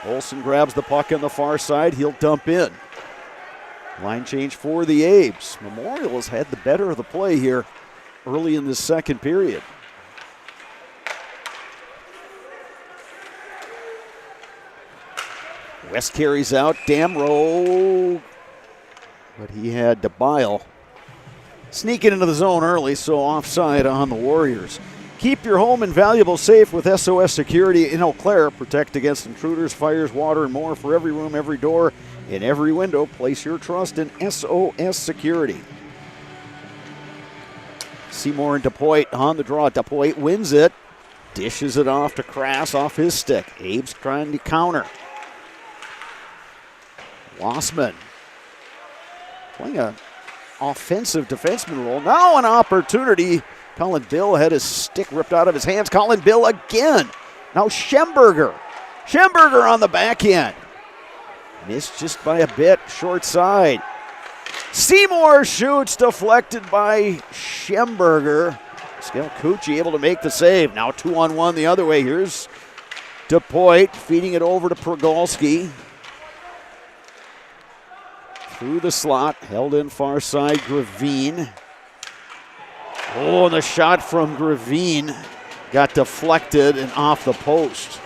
Olsen grabs the puck on the far side. He'll dump in. Line change for the Abes. Memorial has had the better of the play here early in the second period. West carries out. Damrow. But he had DeBile sneaking into the zone early, so offside on the Warriors. Keep your home and valuables safe with SOS Security in Eau Claire. Protect against intruders, fires, water, and more for every room, every door, and every window. Place your trust in SOS Security. Seymour and DePoit on the draw. DePoit wins it. Dishes it off to Krass off his stick. Abes trying to counter. Lossman playing an offensive defenseman role. Now an opportunity. Colin Bill had his stick ripped out of his hands. Colin Bill again. Now Schemberger. Schemberger on the backhand. Missed just by a bit, short side. Seymour shoots, deflected by Schemberger. Skelkuchi able to make the save. Now 2-on-1 the other way. Here's DePoit feeding it over to Progolski. Through the slot, held in far side, Gravine. Oh, and the shot from Gravine got deflected and off the post.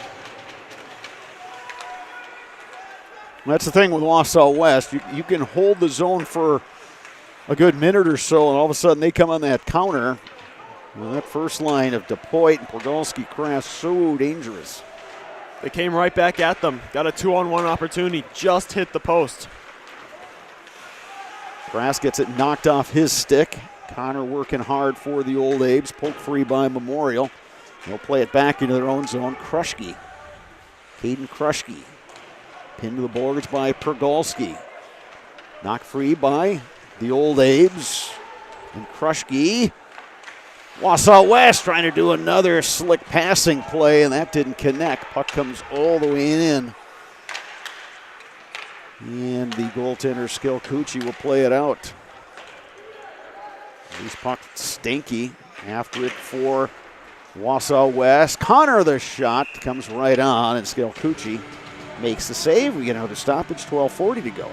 That's the thing with Wausau West. You can hold the zone for a good minute or so, and all of a sudden they come on that counter. Well, that first line of DePoit and Podolski, Krass, so dangerous. They came right back at them. Got a 2-on-1 opportunity, just hit the post. Krass gets it knocked off his stick. Connor working hard for the Old Abes. Poke free by Memorial. They'll play it back into their own zone. Krushke. Caden Krushke. Pinned to the boards by Progolski. Knocked free by the Old Abes. And Krushke. Wausau West trying to do another slick passing play, and that didn't connect. Puck comes all the way in. And the goaltender, Skelkuchi, will play it out. These puck stinky. After it for Wausau West. Connor the shot comes right on, and Skelkuchi makes the save. We get another stoppage, 12:40 to go.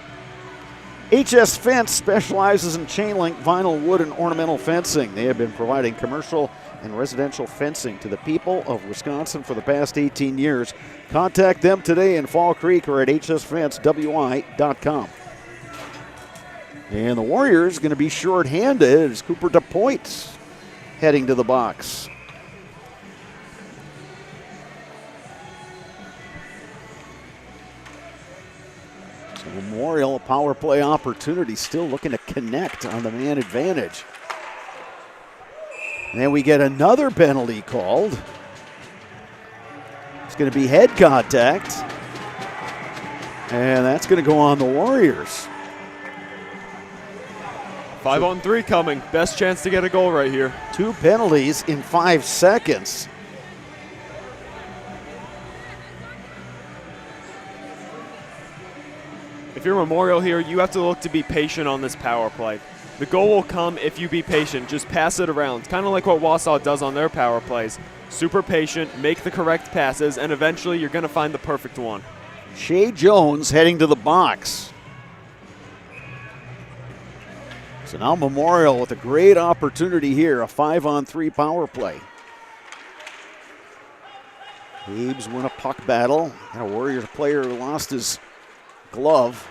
HS Fence specializes in chain link, vinyl, wood, and ornamental fencing. They have been providing commercial and residential fencing to the people of Wisconsin for the past 18 years. Contact them today in Fall Creek or at hsfencewi.com. And the Warriors going to be short-handed as Cooper DePoit heading to the box. So Memorial, a power play opportunity, still looking to connect on the man advantage. And then we get another penalty called. It's going to be head contact. And that's going to go on the Warriors. 5-on-3 coming. Best chance to get a goal right here. 2 penalties in 5 seconds. If you're Memorial here, you have to look to be patient on this power play. The goal will come if you be patient. Just pass it around. It's kind of like what Wausau does on their power plays. Super patient, make the correct passes, and eventually you're going to find the perfect one. Shea Jones heading to the box. So now Memorial with a great opportunity here, a 5-on-3 power play. Abe's win a puck battle. And a Warriors player who lost his glove.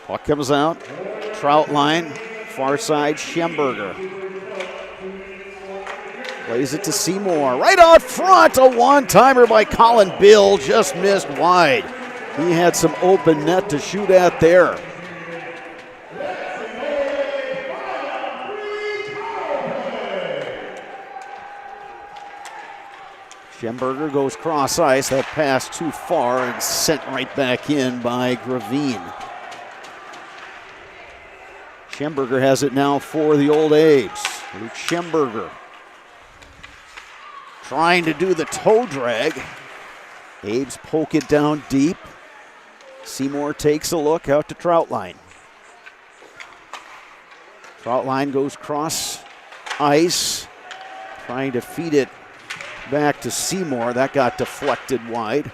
Puck comes out. Trout line, far side, Schemberger. Plays it to Seymour. Right out front, a one-timer by Colin Bill, just missed wide. He had some open net to shoot at there. Schemberger goes cross ice. That pass too far and sent right back in by Gravine. Schemberger has it now for the Old Abes. Luke Schemberger trying to do the toe drag. Abes poke it down deep. Seymour takes a look out to Troutline. Troutline goes cross ice, trying to feed it back to Seymour. That got deflected wide.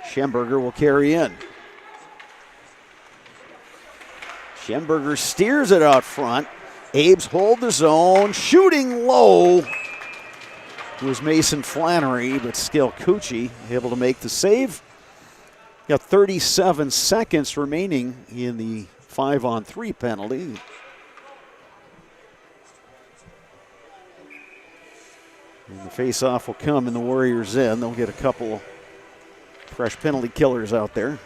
Schemberger will carry in. Schemberger steers it out front. Abes hold the zone. Shooting low was Mason Flannery, but Skelkuchi able to make the save. Got 37 seconds remaining in the 5-on-3 penalty. And the face-off will come in the Warriors' end. They'll get a couple fresh penalty killers out there.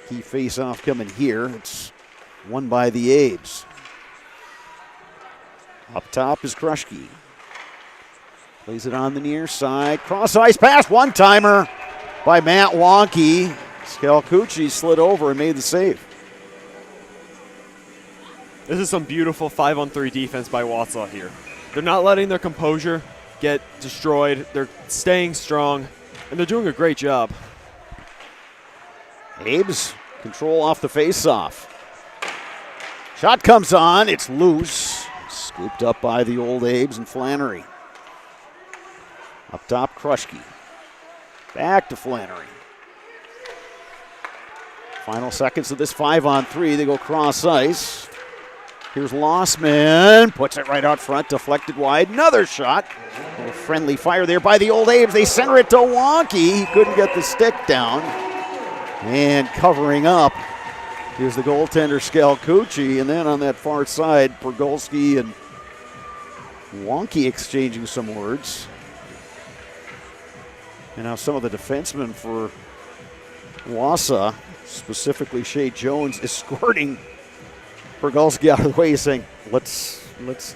Key face-off coming here. It's won by the Abes. Up top is Krushke. Plays it on the near side. Cross ice pass, one-timer by Matt Wonky. Skelkuchi slid over and made the save. This is some beautiful 5-on-3 defense by Wausau here. They're not letting their composure get destroyed. They're staying strong, and they're doing a great job. Abes control off the face-off. Shot comes on. It's loose. Scooped up by the Old Abes and Flannery. Up top, Krushke. Back to Flannery. Final seconds of this 5-on-3. They go cross ice. Here's Lossman. Puts it right out front. Deflected wide. Another shot. A little friendly fire there by the Old Abes. They center it to Wonky. He couldn't get the stick down. And covering up is the goaltender Skelkuchi. And then on that far side, Pergolski and Wonky exchanging some words. And now some of the defensemen for Wausau, specifically Shea Jones, escorting Pergolski out of the way, saying, let's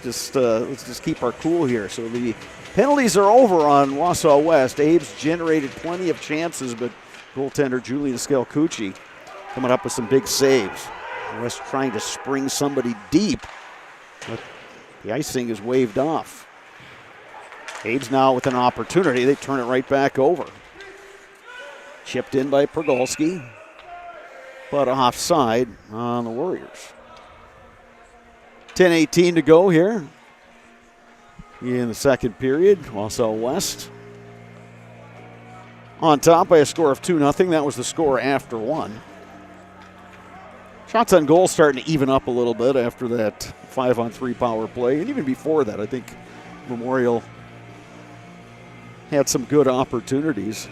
just keep our cool here. So the penalties are over on Wausau West. Abes generated plenty of chances, but goaltender Julian Skelkuchi coming up with some big saves. West trying to spring somebody deep, but the icing is waved off. Abes now with an opportunity. They turn it right back over. Chipped in by Pergolski, but offside on the Warriors. 10:18 to go here in the second period. Wausau West on top by a score of 2-0. That was the score after one. Shots on goal starting to even up a little bit after that 5-on-3 power play. And even before that, I think Memorial had some good opportunities.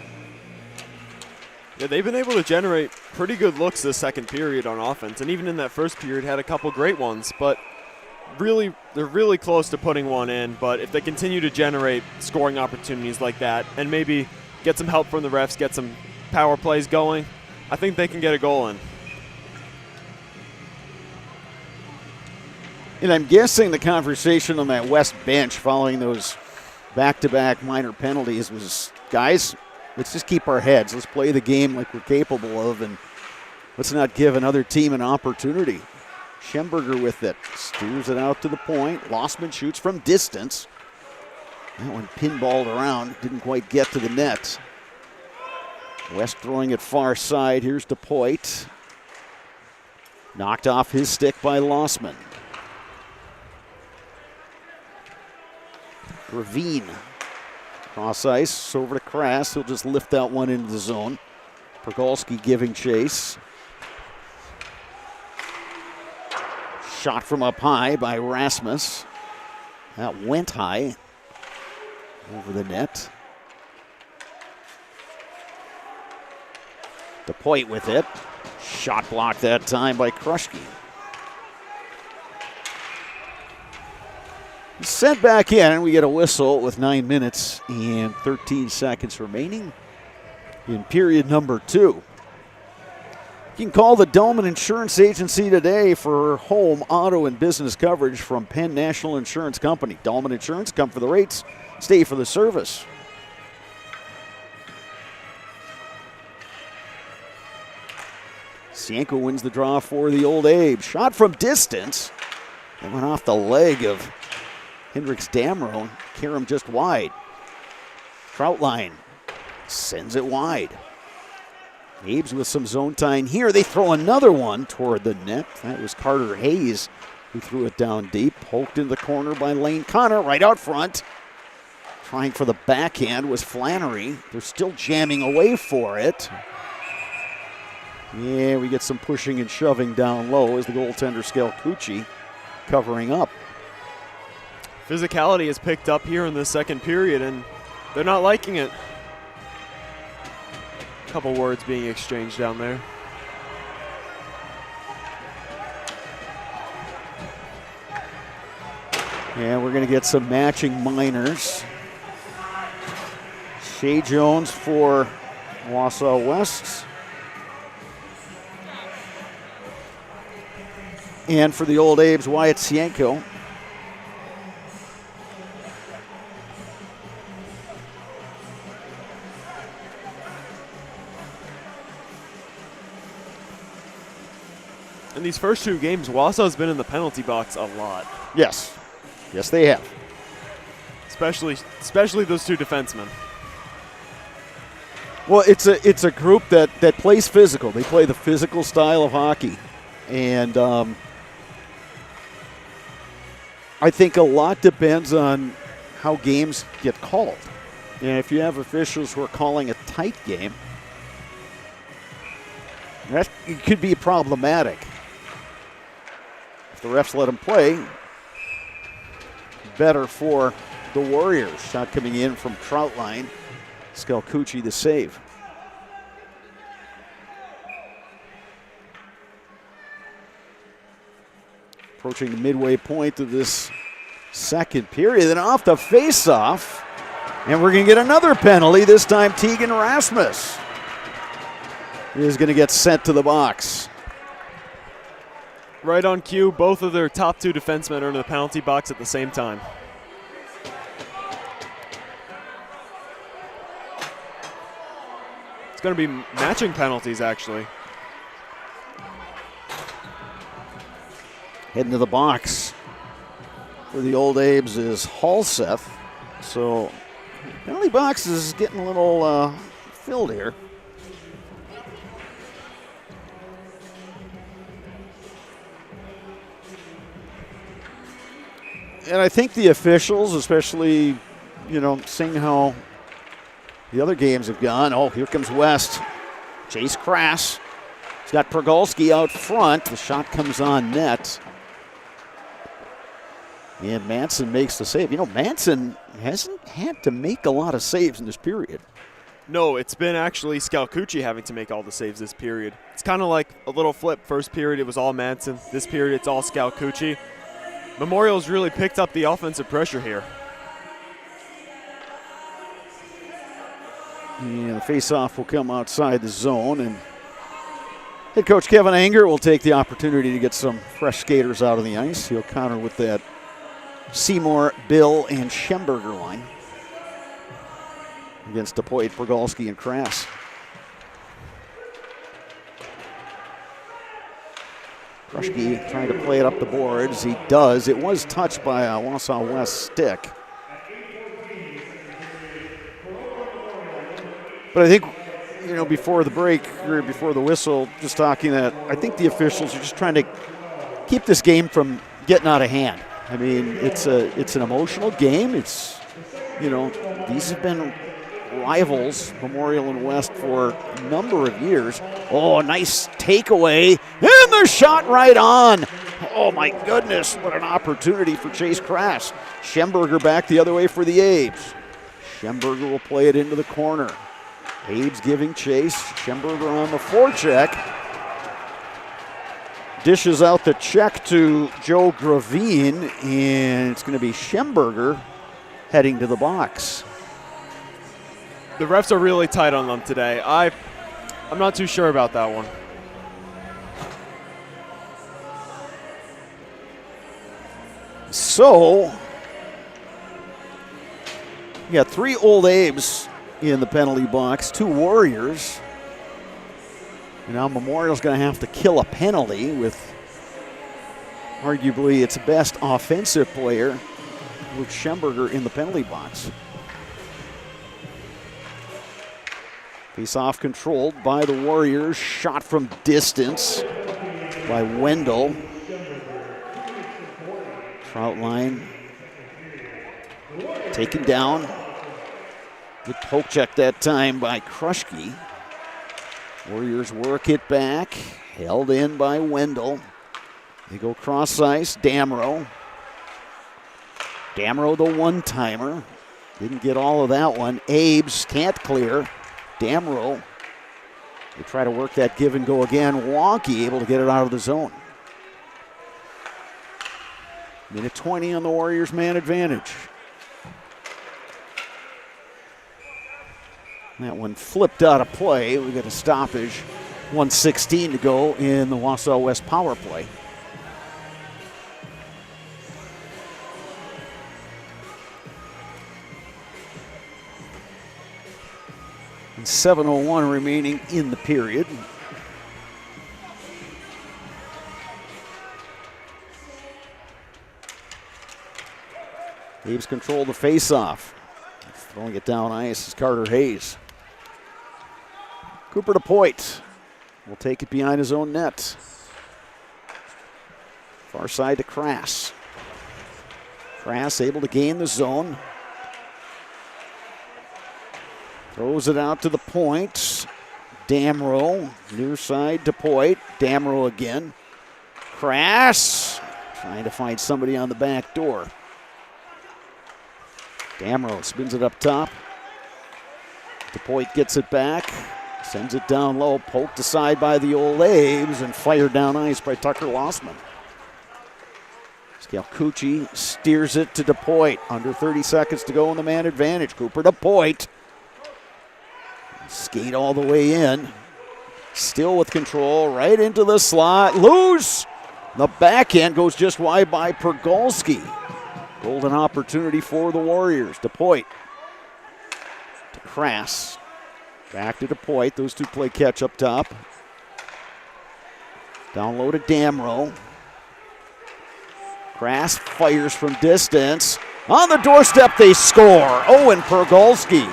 Yeah, they've been able to generate pretty good looks this second period on offense. And even in that first period, had a couple great ones. But really, they're really close to putting one in. But if they continue to generate scoring opportunities like that and maybe get some help from the refs, get some power plays going, I think they can get a goal in. And I'm guessing the conversation on that West bench following those back-to-back minor penalties was, guys, let's just keep our heads. Let's play the game like we're capable of and let's not give another team an opportunity. Schemberger with it, steers it out to the point. Lossman shoots from distance. That one pinballed around, didn't quite get to the net. West throwing it far side. Here's DePoit. Knocked off his stick by Lossman. Ravine. Cross ice over to Krass. He'll just lift that one into the zone. Pergolski giving chase. Shot from up high by Rasmus. That went high over the net. DePoit with it. Shot blocked that time by Krushke. Sent back in, and we get a whistle with 9 minutes and 13 seconds remaining in period number 2. You can call the Dolman Insurance Agency today for home, auto, and business coverage from Penn National Insurance Company. Dolman Insurance, come for the rates, stay for the service. Sienko wins the draw for the Old Abe. Shot from distance. It went off the leg of Hendricks Damrow. Karam just wide. Troutline sends it wide. Abe's with some zone tying here. They throw another one toward the net. That was Carter Hayes who threw it down deep. Poked in the corner by Lane Connor right out front. Trying for the backhand was Flannery. They're still jamming away for it. Yeah, we get some pushing and shoving down low as the goaltender Scalcucci covering up. Physicality has picked up here in the second period, and they're not liking it. A couple words being exchanged down there. Yeah, we're going to get some matching minors. Shea Jones for Wausau West. And for the Old Abe's, Wyatt Sienko. In these first 2 games, Wausau's been in the penalty box a lot. Yes. Yes, they have. Especially those 2 defensemen. Well, it's a group that plays physical. They play the physical style of hockey. And I think a lot depends on how games get called. And if you have officials who are calling a tight game, that it could be problematic. If the refs let them play, better for the Warriors. Shot coming in from Troutline. Scalcucci the save. Approaching the midway point of this second period. Then off the face-off. And we're going to get another penalty. This time Tegan Rasmus is going to get sent to the box. Right on cue, both of their top 2 defensemen are in the penalty box at the same time. It's going to be matching penalties, actually. Heading to the box for the Old Abes is Halseth. So penalty box is getting a little filled here. And I think the officials, especially, seeing how the other games have gone. Oh, here comes West. Chase Krass. He's got Pergolski out front. The shot comes on net. And Manson makes the save. Manson hasn't had to make a lot of saves in this period. No, it's been actually Scalcucci having to make all the saves this period. It's kind of like a little flip. First period, it was all Manson. This period, it's all Scalcucci. Memorial's really picked up the offensive pressure here. And the face-off will come outside the zone, and head coach Kevin Anger will take the opportunity to get some fresh skaters out on the ice. He'll counter with that Seymour, Bill, and Schemberger line against DePoit, Pergolski, and Krass. Kruschke trying to play it up the boards. He does. It was touched by a Wausau West stick. But I think, before the break, or before the whistle, just talking that I think the officials are just trying to keep this game from getting out of hand. I mean, it's an emotional game. It's, these have been rivals, Memorial and West, for a number of years. Oh, nice takeaway, and the shot right on. Oh my goodness, what an opportunity for Chase Crass. Schemberger back the other way for the Abes. Schemberger will play it into the corner. Abes giving chase. Schemberger on the forecheck. Dishes out the check to Joe Gravine, and it's going to be Schemberger heading to the box. The refs are really tight on them today. I'm not too sure about that one. So, you got 3 Old Abes in the penalty box, 2 Warriors. And now Memorial's going to have to kill a penalty with arguably its best offensive player, with Schemberger in the penalty box. Face-off controlled by the Warriors. Shot from distance by Wendell. Troutline taken down. Good poke check that time by Kruschke. Warriors work it back. Held in by Wendell. They go cross ice. Damrow. Damrow, the one-timer. Didn't get all of that one. Abes can't clear. Damrow, they try to work that give and go again. Wonky able to get it out of the zone. Minute 20 on the Warriors' man advantage. That one flipped out of play. We got a stoppage. 1:16 to go in the Wausau West power play. And 7:01 remaining in the period. Abes control the face-off. Throwing it down ice is Carter Hayes. Cooper DePoit will take it behind his own net. Far side to Crass. Crass able to gain the zone. Throws it out to the point. Damrow, near side DePoit. Damrow again. Crass trying to find somebody on the back door. Damrow spins it up top. DePoit gets it back. Sends it down low. Poked aside by the Old Abes and fired down ice by Tucker Lossman. Scalcucci steers it to DePoit. Under 30 seconds to go in the man advantage. Cooper DePoit. Skate all the way in. Still with control. Right into the slot. Loose. The backhand goes just wide by Pergolski. Golden opportunity for the Warriors. DePoit to Crass. Back to DePoit. Those two play catch up top. Down low to Damrow. Crass fires from distance. On the doorstep, they score. Owen Pergolski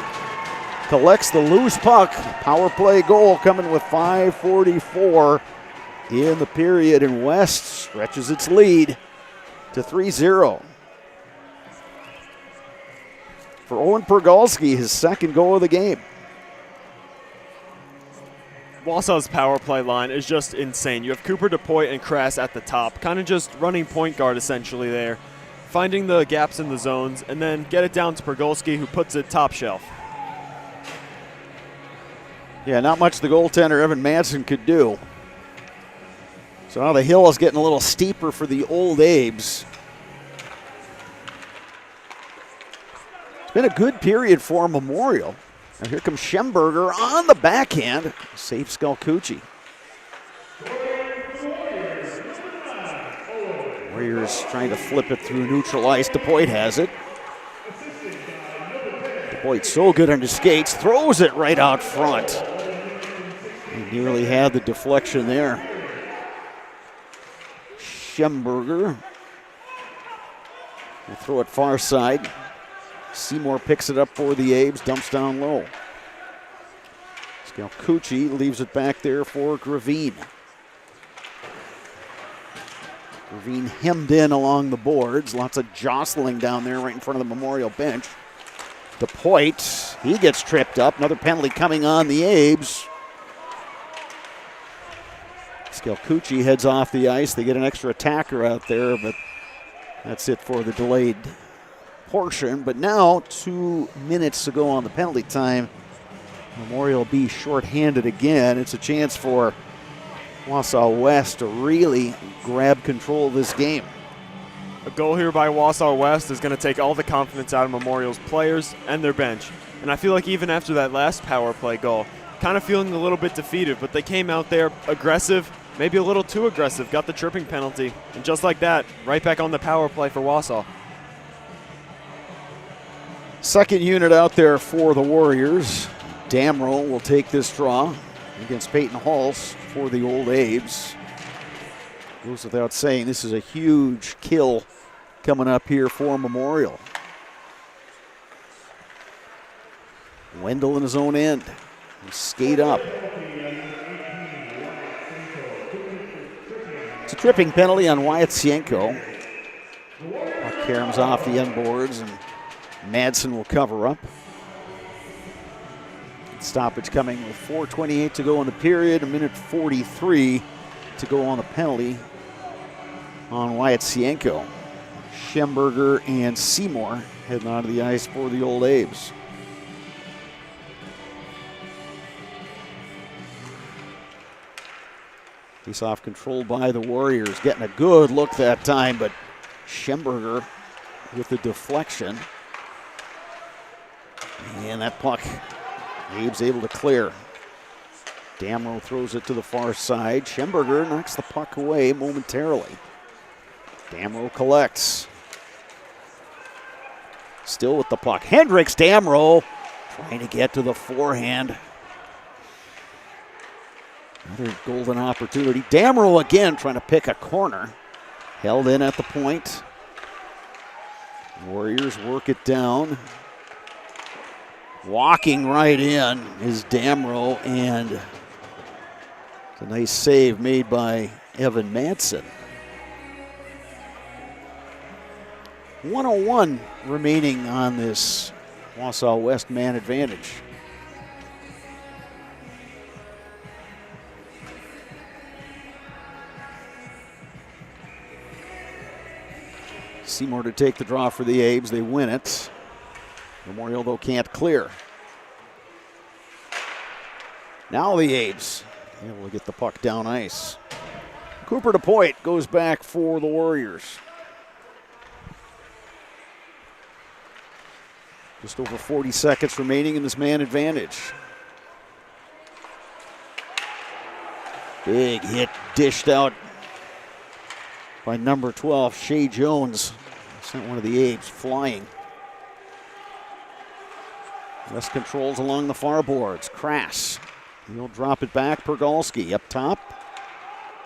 collects the loose puck. Power play goal coming with 5:44 in the period, and West stretches its lead to 3-0. For Owen Pergolski, his second goal of the game. Wausau's power play line is just insane. You have Cooper DePoit and Crass at the top, kind of just running point guard essentially there, finding the gaps in the zones, and then get it down to Pergolski, who puts it top shelf. Yeah, not much the goaltender Evan Madsen could do. So now the hill is getting a little steeper for the Old Abes. It's been a good period for Memorial. Now here comes Schemberger on the backhand. Saves Scalcucci. Warriors trying to flip it through neutral ice. DePoit has it. DePoit so good on his skates. Throws it right out front. He nearly had the deflection there. Schemberger will throw it far side. Seymour picks it up for the Abes, dumps down low. Scalcucci leaves it back there for Gravine. Gravine hemmed in along the boards. Lots of jostling down there right in front of the Memorial bench. DePoit, he gets tripped up. Another penalty coming on the Abes. Scalcucci heads off the ice. They get an extra attacker out there, but that's it for the delayed portion. But now, 2 minutes to go on the penalty time. Memorial be shorthanded again. It's a chance for Wausau West to really grab control of this game. A goal here by Wausau West is going to take all the confidence out of Memorial's players and their bench. And I feel like even after that last power play goal, kind of feeling a little bit defeated, but they came out there aggressive, maybe a little too aggressive, got the tripping penalty, and just like that, right back on the power play for Wausau. Second unit out there for the Warriors. Damrow will take this draw against Peyton Halls for the Old Abes. Goes without saying, this is a huge kill coming up here for Memorial. Wendell in his own end. He skate up. It's a tripping penalty on Wyatsenko. Puck caroms off the end boards, and Madsen will cover up. Stoppage coming with 4:28 to go in the period, 1:43 to go on the penalty on Wyatsenko. Schemberger and Seymour heading onto the ice for the Old Abes. Face-off controlled by the Warriors. Getting a good look that time, but Schemberger with the deflection. And that puck, Abe's able to clear. Damrow throws it to the far side. Schemberger knocks the puck away momentarily. Damrow collects. Still with the puck. Hendricks, Damrow trying to get to the forehand. Another golden opportunity. Damrow again trying to pick a corner. Held in at the point. Warriors work it down. Walking right in is Damrow, and it's a nice save made by Evan Madsen. 1:01 remaining on this Wausau West man advantage. Seymour to take the draw for the Abes. They win it. Memorial, though, can't clear. Now the Abes able to get the puck down ice. Cooper DePoit goes back for the Warriors. Just over 40 seconds remaining in this man advantage. Big hit dished out by number 12, Shea Jones. Sent one of the Abes flying. West controls along the far boards. Crass. He'll drop it back. Pergalski up top.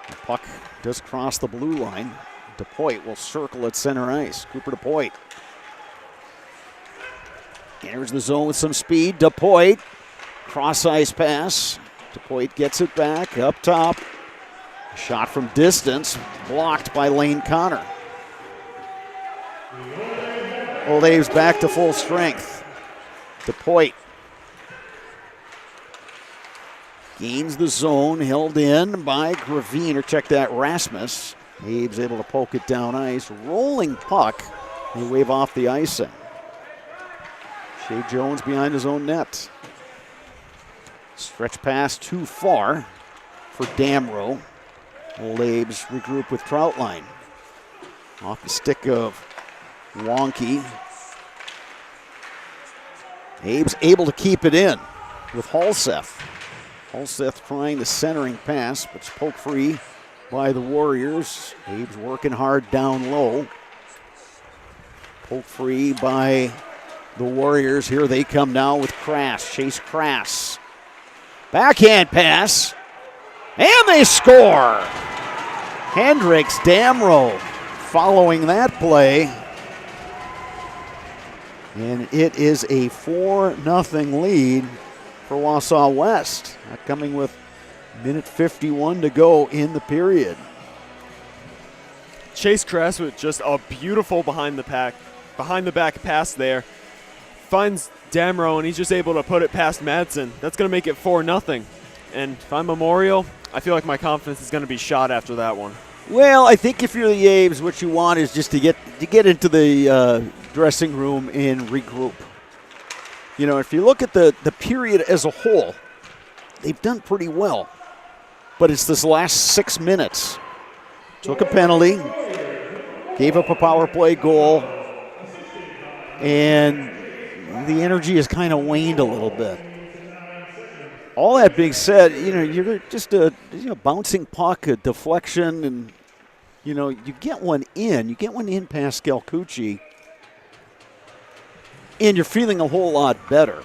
The puck does cross the blue line. DePoit will circle at center ice. Cooper DePoit enters the zone with some speed. DePoit, cross ice pass. DePoit gets it back up top. Shot from distance, blocked by Lane Connor. Old Abe's back to full strength. DePoit gains the zone, held in by Gravine, or check that, Rasmus. Abe's able to poke it down ice. Rolling puck, they wave off the icing. Shea Jones behind his own net. Stretch pass too far for Damrow. Old Abe's regroup with Troutline. Off the stick of Wonky. Abe's able to keep it in with Halseth. Halseth trying the centering pass, but it's poked free by the Warriors. Abe's working hard down low. Poked free by the Warriors. Here they come now with Crass. Chase Crass. Backhand pass. And they score. Hendricks, Damrow following that play. And it is a 4-0 lead for Wausau West. Coming with minute 51 to go in the period. Chase Kress with just a beautiful behind the back pass there. Finds Damrow, and he's just able to put it past Madsen. That's going to make it 4-0. And if I'm Memorial, I feel like my confidence is going to be shot after that one. Well, I think if you're the A's, what you want is just to get into the dressing room and regroup. You know, if you look at the period as a whole, they've done pretty well. But it's this last 6 minutes. Took a penalty, gave up a power play goal, and the energy has kind of waned a little bit. All that being said, you know, you're just a bouncing puck, a deflection, and, you know, you get one in. You get one in past Scalcucci, and you're feeling a whole lot better.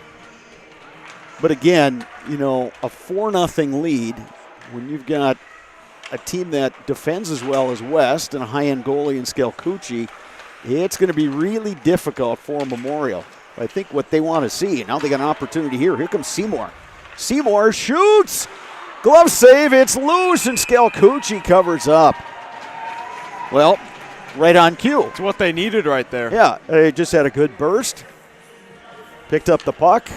But again, you know, a 4-0 lead when you've got a team that defends as well as West and a high-end goalie in Scalcucci, it's going to be really difficult for Memorial. I think what they want to see, now they got an opportunity here. Here comes Seymour. Seymour shoots. Glove save. It's loose, and Scalcucci covers up. Well, right on cue. It's what they needed right there. Yeah, they just had a good burst. Picked up the puck.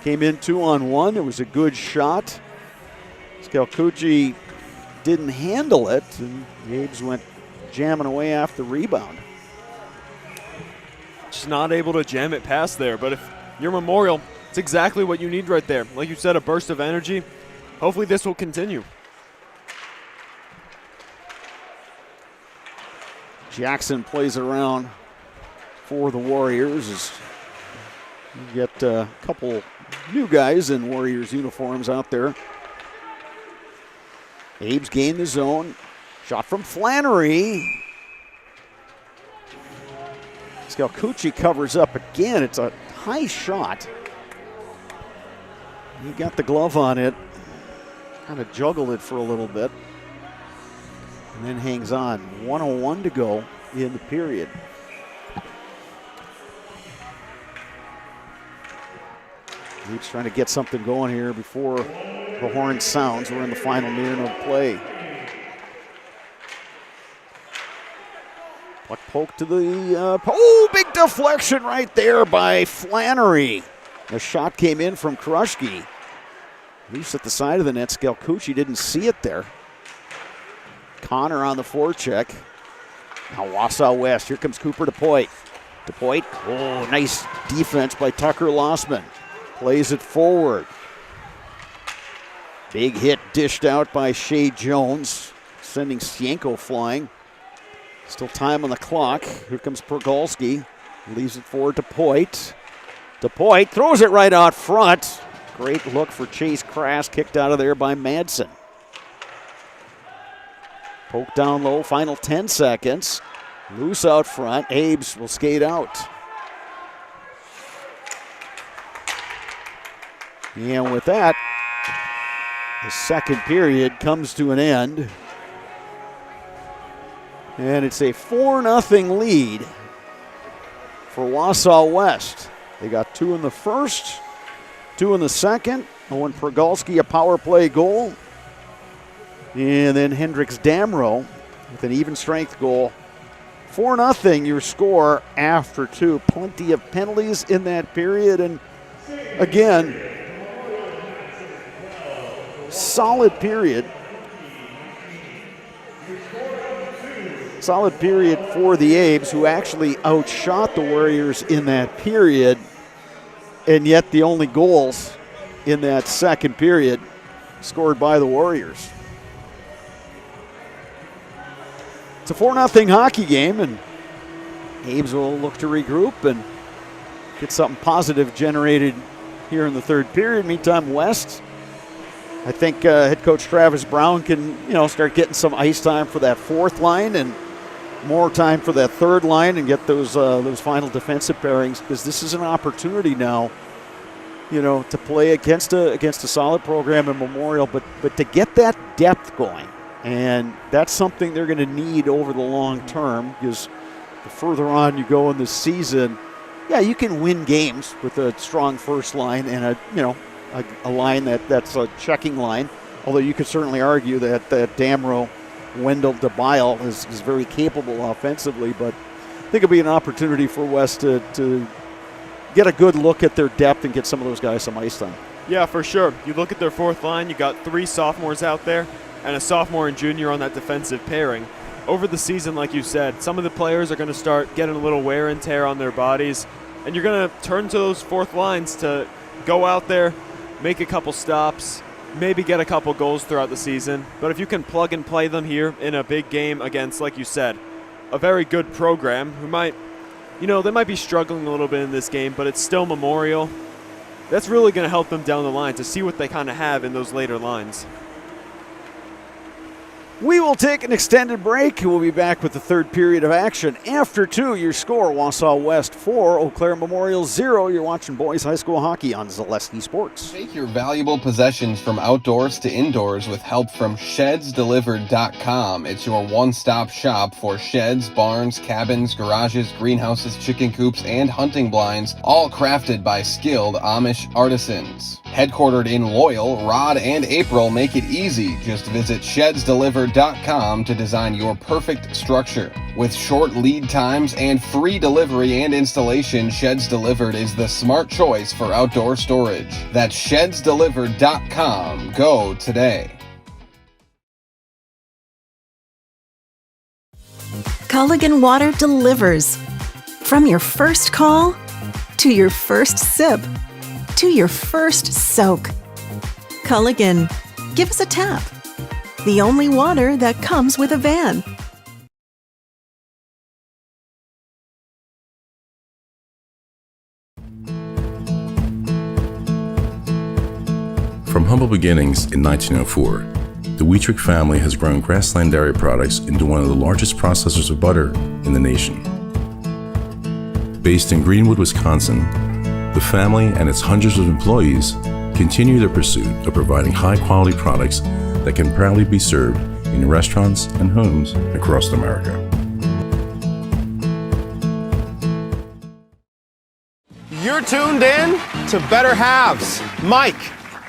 Came in 2-on-1. It was a good shot. Scalcucci didn't handle it, and Abe's went jamming away after the rebound. Just not able to jam it past there. But if you're Memorial, it's exactly what you need right there. Like you said, a burst of energy. Hopefully this will continue. Jackson plays around for the Warriors. As you get a couple new guys in Warriors uniforms out there. Abe's gained the zone. Shot from Flannery. Scalcucci covers up again. It's a high shot. He got the glove on it. Kind of juggled it for a little bit. And then hangs on. 1:01 to go in the period. He's trying to get something going here before the horn sounds. We're in the final minute of play. Puck poke to the, big deflection right there by Flannery. The shot came in from Krushke. Loose at the side of the net. Scalcucci didn't see it there. Connor on the forecheck. Now Wausau West. Here comes Cooper DePoit. DePoit, nice defense by Tucker Lossman. Plays it forward. Big hit dished out by Shea Jones, sending Sienko flying. Still time on the clock. Here comes Pergolski. Leaves it forward to Poit. DePoit throws it right out front. Great look for Chase Krass, kicked out of there by Madsen. Poke down low, final 10 seconds. Loose out front. Abes will skate out. And with that, the second period comes to an end. And it's a 4-0 lead for Wausau West. They got 2 in the first, 2 in the second. Owen Pergolski, a power play goal. And then Hendricks Damrow with an even strength goal. 4-0 your score after 2. Plenty of penalties in that period. And again, solid period. Solid period for the Abes, who actually outshot the Warriors in that period. And yet the only goals in that second period scored by the Warriors. It's a 4-0 hockey game, and Abes will look to regroup and get something positive generated here in the third period. Meantime, West, I think head coach Travis Brown can, start getting some ice time for that fourth line and more time for that third line and get those final defensive pairings, because this is an opportunity now, to play against a solid program in Memorial, but to get that depth going. And that's something they're going to need over the long term, because the further on you go in the season, yeah, you can win games with a strong first line and a line that's a checking line. Although you could certainly argue that Damro, Wendell, DeBile is very capable offensively, but I think it'll be an opportunity for West to get a good look at their depth and get some of those guys some ice time. Yeah, for sure. You look at their fourth line, you got 3 sophomores out there and a sophomore and junior on that defensive pairing. Over the season, like you said, some of the players are going to start getting a little wear and tear on their bodies, and you're going to turn to those fourth lines to go out there, make a couple stops, maybe get a couple goals throughout the season. But if you can plug and play them here in a big game against, like you said, a very good program who might, they might be struggling a little bit in this game, but it's still Memorial. That's really going to help them down the line to see what they kind of have in those later lines. We will take an extended break. We'll be back with the third period of action. After 2, your score, Wausau West 4, Eau Claire Memorial 0. You're watching boys high school hockey on Zaleski Sports. Take your valuable possessions from outdoors to indoors with help from ShedsDelivered.com. It's your one-stop shop for sheds, barns, cabins, garages, greenhouses, chicken coops, and hunting blinds, all crafted by skilled Amish artisans. Headquartered in Loyal, Rod and April make it easy. Just visit ShedsDelivered.com to design your perfect structure. With short lead times and free delivery and installation, Sheds Delivered is the smart choice for outdoor storage. That's ShedsDelivered.com. Go today. Culligan Water delivers. From your first call, to your first sip, to your first soak. Culligan, give us a tap. The only water that comes with a van. From humble beginnings in 1904, the Wheatrick family has grown Grassland Dairy Products into one of the largest processors of butter in the nation. Based in Greenwood, Wisconsin, the family and its hundreds of employees continue their pursuit of providing high-quality products that can proudly be served in restaurants and homes across America. You're tuned in to Better Halves. Mike,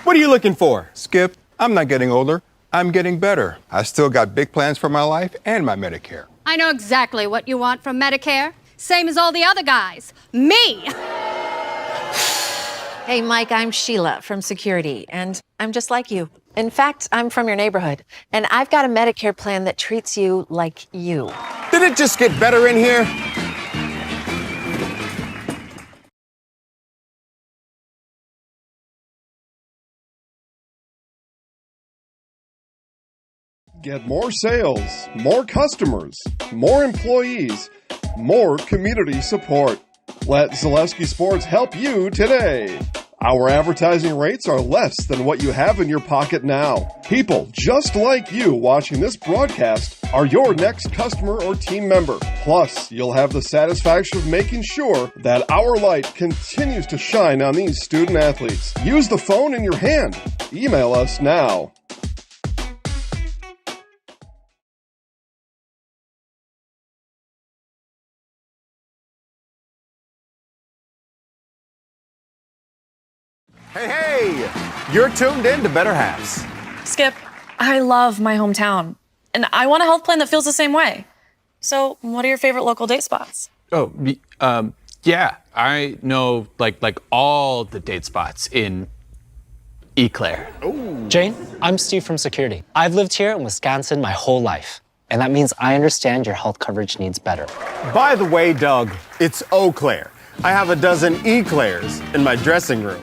what are you looking for? Skip, I'm not getting older. I'm getting better. I still got big plans for my life and my Medicare. I know exactly what you want from Medicare. Same as all the other guys. Me! Hey, Mike, I'm Sheila from Security, and I'm just like you. In fact, I'm from your neighborhood, and I've got a Medicare plan that treats you like you. Did it just get better in here? Get more sales, more customers, more employees, more community support. Let Zaleski Sports help you today. Our advertising rates are less than what you have in your pocket now. People just like you watching this broadcast are your next customer or team member. Plus, you'll have the satisfaction of making sure that our light continues to shine on these student athletes. Use the phone in your hand. Email us now. Hey, you're tuned in to Better Halves. Skip, I love my hometown, and I want a health plan that feels the same way. So, what are your favorite local date spots? Oh, yeah, I know like all the date spots in Eclair. Jane, I'm Steve from Security. I've lived here in Wisconsin my whole life, and that means I understand your health coverage needs better. By the way, Doug, it's Eau Claire. I have a dozen Eclairs in my dressing room.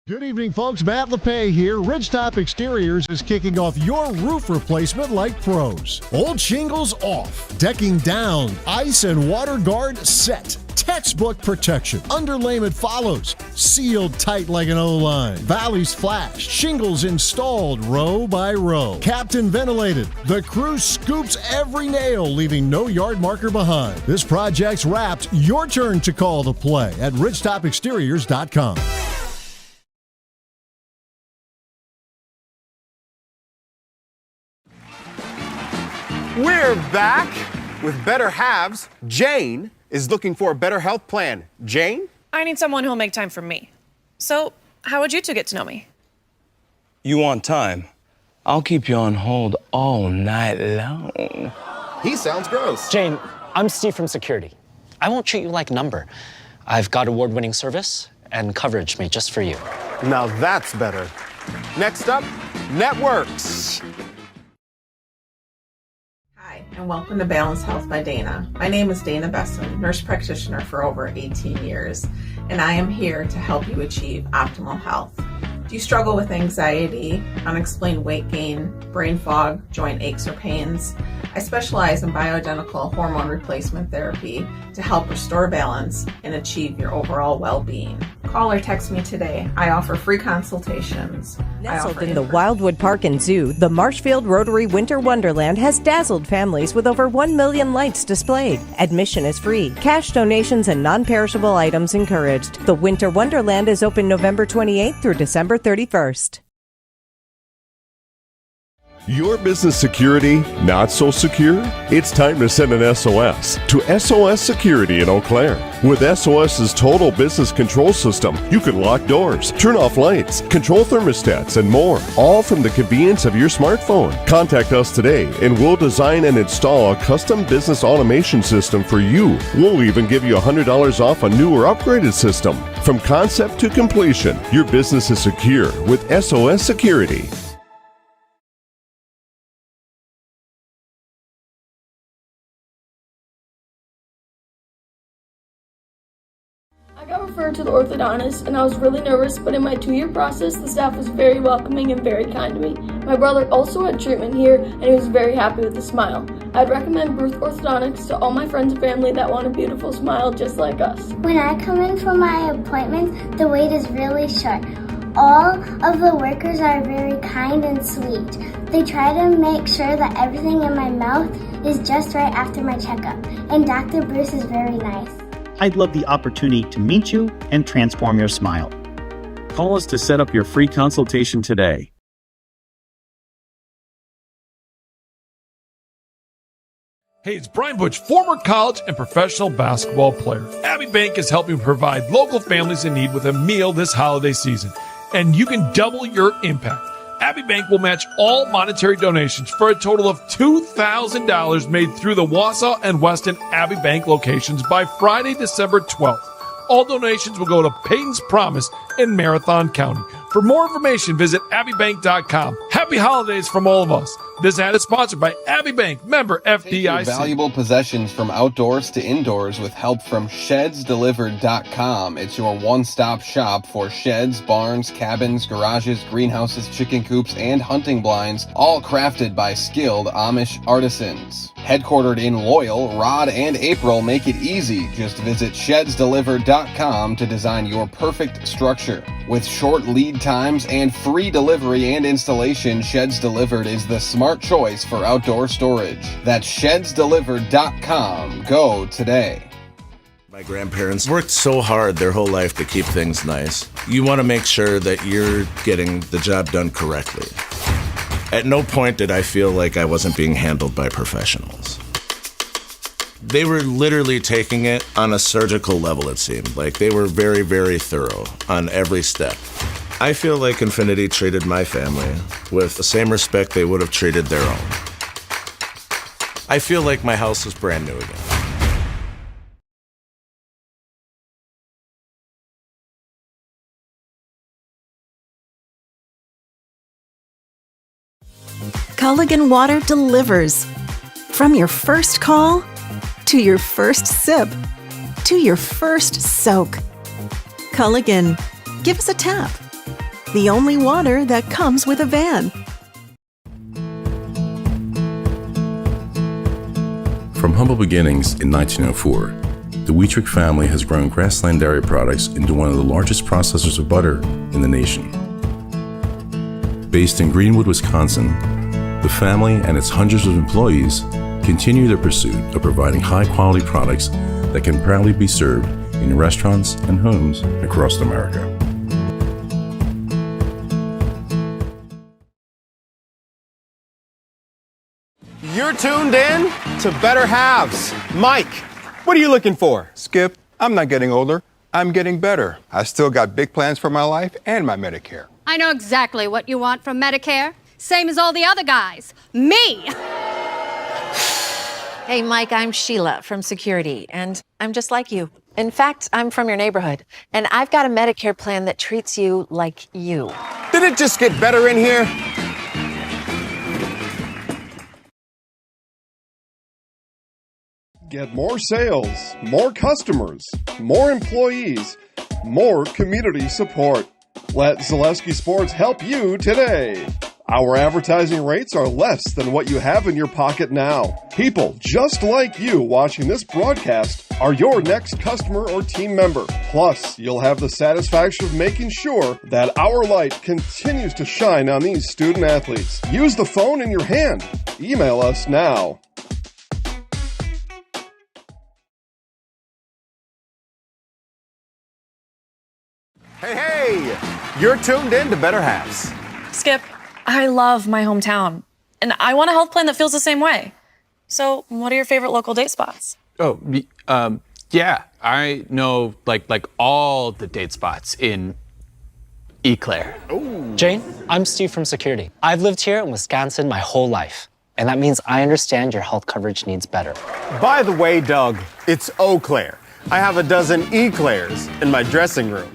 Good evening, folks. Matt LePay here. Ridgetop Exteriors is kicking off your roof replacement like pros. Old shingles off, decking down, ice and water guard set. Textbook protection. Underlayment follows. Sealed tight like an O-line. Valleys flashed. Shingles installed row by row. Captain ventilated. The crew scoops every nail, leaving no yard marker behind. This project's wrapped. Your turn to call the play at ridgetopexteriors.com. We're back with better halves. Jane is looking for a better health plan. Jane? I need someone who'll make time for me. So, how would you two get to know me? You want time? I'll keep you on hold all night long. He sounds gross. Jane, I'm Steve from security. I won't treat you like a number. I've got award-winning service and coverage made just for you. Now that's better. Next up, networks. Hi, and welcome to Balanced Health by Dana. My name is Dana Besson, nurse practitioner for over 18 years, and I am here to help you achieve optimal health. Do you struggle with anxiety, unexplained weight gain, brain fog, joint aches or pains? I specialize in bioidentical hormone replacement therapy to help restore balance and achieve your overall well-being. Call or text me today. I offer free consultations. Nestled in the Wildwood Park and Zoo, the Marshfield Rotary Winter Wonderland has dazzled families with over 1 million lights displayed. Admission is free. Cash donations and non-perishable items encouraged. The Winter Wonderland is open November 28th through December 31st. Your business security not so secure? It's time to send an SOS to SOS Security in Eau Claire. With SOS's total business control system, you can lock doors, turn off lights, control thermostats, and more, all from the convenience of your smartphone. Contact us today and we'll design and install a custom business automation system for you. We'll even give you $100 off a new or upgraded system. From concept to completion, your business is secure with SOS Security. I got referred to the orthodontist and I was really nervous, but in my 2-year process, the staff was very welcoming and very kind to me. My brother also had treatment here and he was very happy with the smile. I'd recommend Bruce Orthodontics to all my friends and family that want a beautiful smile just like us. When I come in for my appointments, the wait is really short. All of the workers are very kind and sweet. They try to make sure that everything in my mouth is just right after my checkup. And Dr. Bruce is very nice. I'd love the opportunity to meet you and transform your smile. Call us to set up your free consultation today. Hey, it's Brian Butch, former college and professional basketball player. Abbey Bank is helping provide local families in need with a meal this holiday season, and you can double your impact. Abbey Bank will match all monetary donations for a total of $2,000 made through the Wausau and Weston Abbey Bank locations by Friday, December 12th. All donations will go to Peyton's Promise in Marathon County. For more information, visit abbeybank.com. Happy holidays from all of us. This ad is sponsored by Abbey Bank, member FDIC. Take your valuable possessions from outdoors to indoors with help from ShedsDelivered.com. It's your one-stop shop for sheds, barns, cabins, garages, greenhouses, chicken coops, and hunting blinds, all crafted by skilled Amish artisans. Headquartered in Loyal, Rod and April make it easy. Just visit ShedsDelivered.com to design your perfect structure. With short lead times and free delivery and installation, Sheds Delivered is the smart choice for outdoor storage. That's ShedsDelivered.com. Go today. My grandparents worked so hard their whole life to keep things nice. You want to make sure that you're getting the job done correctly. At no point did I feel like I wasn't being handled by professionals. They were literally taking it on a surgical level, it seemed. Like they were very, very thorough on every step. I feel like Infinity treated my family with the same respect they would have treated their own. I feel like my house is brand new again. Culligan Water delivers. From your first call, to your first sip, to your first soak. Culligan, give us a tap. the only water that comes with a van. From humble beginnings in 1904, the Wheatrick family has grown Grassland Dairy Products into one of the largest processors of butter in the nation. Based in Greenwood, Wisconsin, the family and its hundreds of employees continue their pursuit of providing high-quality products that can proudly be served in restaurants and homes across America. You're tuned in to Better Halves. Mike, what are you looking for? Skip, I'm not getting older. I'm getting better. I still got big plans for my life and my Medicare. I know exactly what you want from Medicare. Same as all the other guys. Me! Hey, Mike, I'm Sheila from Security, and I'm just like you. In fact, I'm from your neighborhood, and I've got a Medicare plan that treats you like you. Did it just get better in here? Get more sales, more customers, more employees, more community support. Let Zaleski Sports help you today. Our advertising rates are less than what you have in your pocket now. People just like you watching this broadcast are your next customer or team member. Plus, you'll have the satisfaction of making sure that our light continues to shine on these student athletes. Use the phone in your hand. Email us now. Hey, you're tuned in to Better Halves. Skip, I love my hometown, and I want a health plan that feels the same way. So, what are your favorite local date spots? Oh, yeah, I know like all the date spots in Eclair. Jane, I'm Steve from Security. I've lived here in Wisconsin my whole life, and that means I understand your health coverage needs better. By the way, Doug, it's Eau Claire. I have a dozen Eclairs in my dressing room.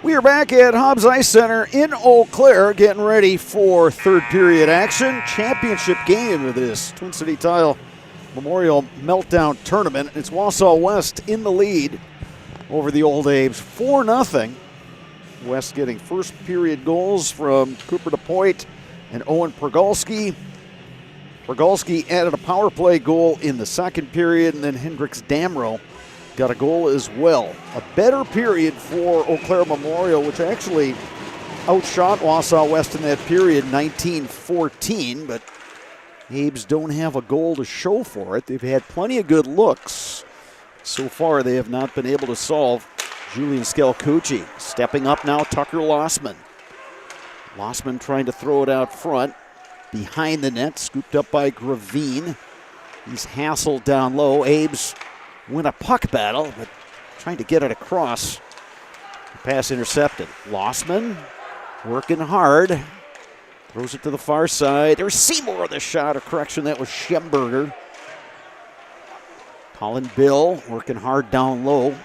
We are back at Hobbs Ice Center in Eau Claire, getting ready for third period action. Championship game of this Twin City Tile Memorial Meltdown Tournament. It's Wausau West in the lead over the Old Abe's 4-0. West getting first period goals from Cooper DePoit and Owen Pergolski. Pergolski added a power play goal in the second period, and then Hendricks Damrow got a goal as well. A better period for Eau Claire Memorial, which actually outshot Wausau West in that period, 19-14, but Abes don't have a goal to show for it. They've had plenty of good looks. So far, they have not been able to solve. Julian Scalcucci stepping up now, Tucker Lossman. Lossman trying to throw it out front. Behind the net, scooped up by Gravine. He's hassled down low. Abes win a puck battle, but trying to get it across. Pass intercepted. Lossman working hard. Throws it to the far side. There's Seymour with the shot. A correction, that was Schemberger. Colin Bill working hard down low.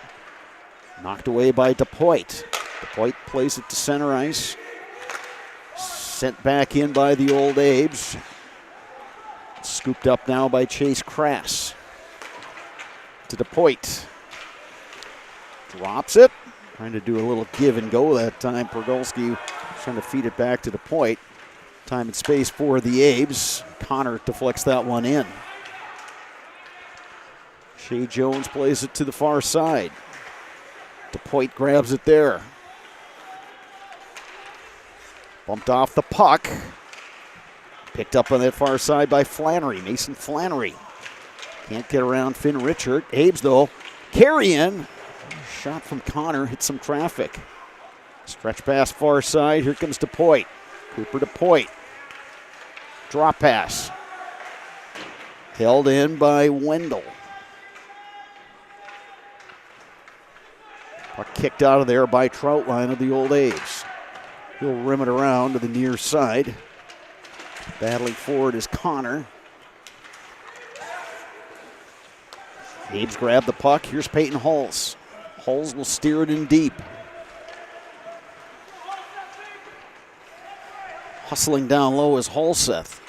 Knocked away by DePoit. DePoit plays it to center ice. Sent back in by the Old Abes. Scooped up now by Chase Crass. To DePoit. Drops it. Trying to do a little give and go that time. Pergolski trying to feed it back to DePoit. Time and space for the Abes. Connor deflects that one in. Shea Jones plays it to the far side. DePoit grabs it there. Bumped off the puck. Picked up on that far side by Flannery. Mason Flannery. Can't get around Finn Richard. Abes, though, carry in. Shot from Connor, hit some traffic. Stretch pass far side. Here comes DePoit. Cooper DePoit. Drop pass. Held in by Wendell. Puck kicked out of there by Troutline of the Old Abes. He'll rim it around to the near side. Battling forward is Connor. Abes grab the puck. Here's Peyton Hulls. Hulls will steer it in deep. Hustling down low is Hulseth.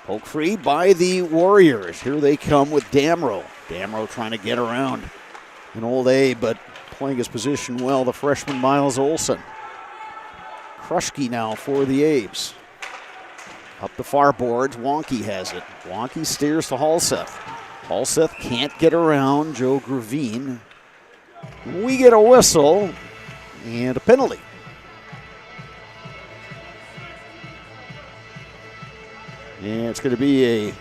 Poke free by the Warriors. Here they come with Damrow. Damrow trying to get around an Old Abe, but playing his position well, the freshman Miles Olson. Kruschke now for the Abes. Up the far boards, Wonky has it. Wonky steers to Halseth. Halseth can't get around Joe Gravine. We get a whistle and a penalty. And it's going to be a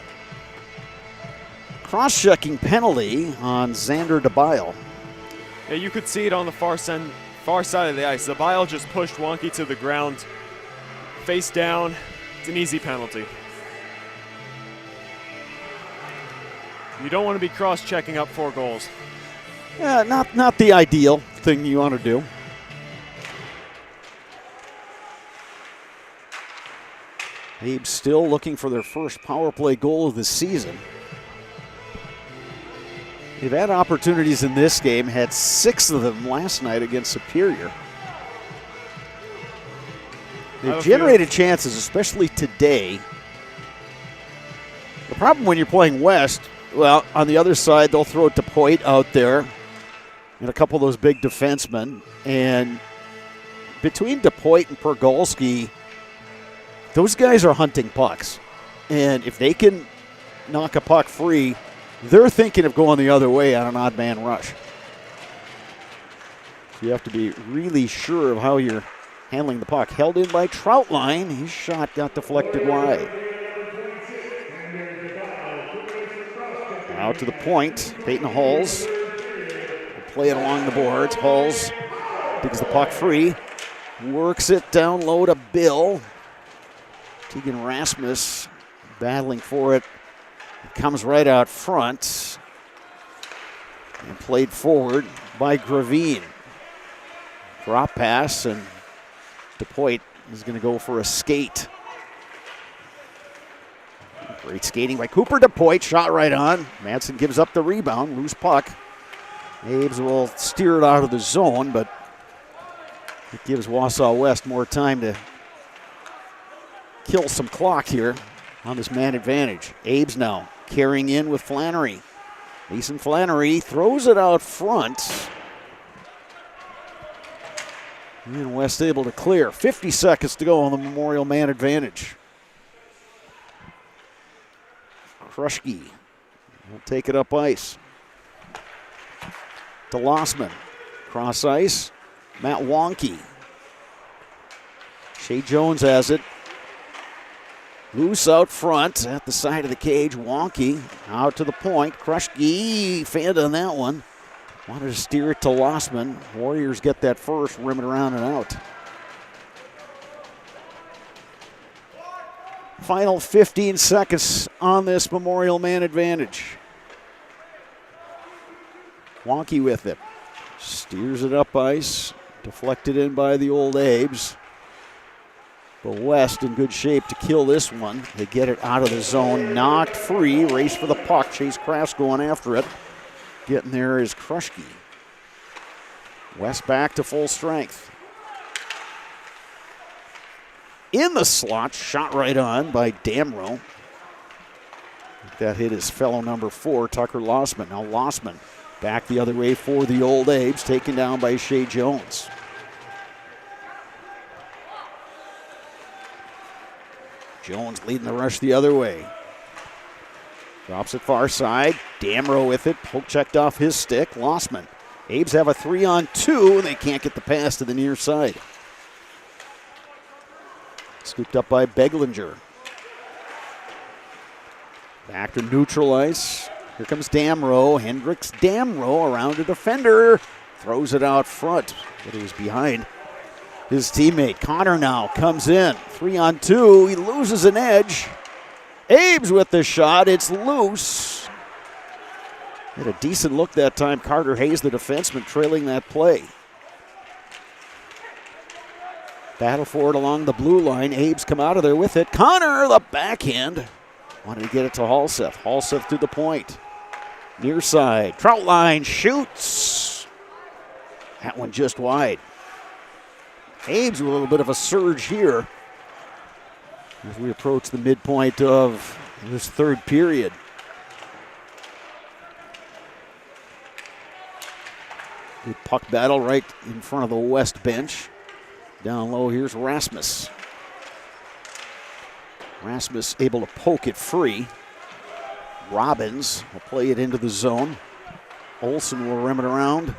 cross-checking penalty on Xander DeBile. Yeah, you could see it on the far side of the ice. DeBile just pushed Wonky to the ground, face down. It's an easy penalty. You don't want to be cross-checking up 4 goals. Yeah, not the ideal thing you want to do. Abe's still looking for their first power play goal of the season. They've had opportunities in this game, had 6 of them last night against Superior. They've generated chances, especially today. The problem when you're playing West, well, on the other side, they'll throw DePoit out there and a couple of those big defensemen. And between DePoit and Pergolski, those guys are hunting pucks. And if they can knock a puck free, they're thinking of going the other way on an odd man rush. You have to be really sure of how you're handling the puck. Held in by Troutline. His shot got deflected wide. Out to the point. Peyton Hulls will play it along the boards. Hulls digs the puck free. Works it down low to Bill. Tegan Rasmus battling for it. It comes right out front. And played forward by Gravine. Drop pass, and DePoit is going to go for a skate. Great skating by Cooper DePoit. Shot right on. Madsen gives up the rebound. Loose puck. Abes will steer it out of the zone, but it gives Wausau West more time to kill some clock here on this man advantage. Abes now carrying in with Flannery. Mason Flannery throws it out front. And West able to clear. 50 seconds to go on the Memorial man advantage. Kruschke will take it up ice. To Lossman. Cross ice. Matt Wonky. Shea Jones has it. Loose out front at the side of the cage. Wonky out to the point. Kruschke fanned on that one. Wanted to steer it to Lossman. Warriors get that first, rim it around and out. Final 15 seconds on this Memorial man advantage. Wonky with it. Steers it up ice. Deflected in by the Old Abes. But West in good shape to kill this one. They get it out of the zone. Knocked free. Race for the puck. Chase Kraft going after it. Getting there is Kruschke. West back to full strength. In the slot, shot right on by Damrow. That hit his fellow number 4, Tucker Lossman. Now Lossman back the other way for the Old Abes, taken down by Shea Jones. Jones leading the rush the other way. Drops it far side. Damrow with it. Poke checked off his stick. Lossman. Abes have a 3-on-2, and they can't get the pass to the near side. Scooped up by Beglinger. Back to neutral ice. Here comes Damrow. Hendricks Damrow around a defender. Throws it out front, but it was behind his teammate. Connor now comes in. 3-on-2. He loses an edge. Abes with the shot. It's loose. Had a decent look that time. Carter Hayes, the defenseman, trailing that play. Battle for it along the blue line. Abes come out of there with it. Connor, the backhand. Wanted to get it to Halseth. Halseth to the point. Near side. Troutline shoots. That one just wide. Abes with a little bit of a surge here as we approach the midpoint of this third period. Good puck battle right in front of the west bench. Down low, here's Rasmus. Rasmus able to poke it free. Robbins will play it into the zone. Olsen will rim it around.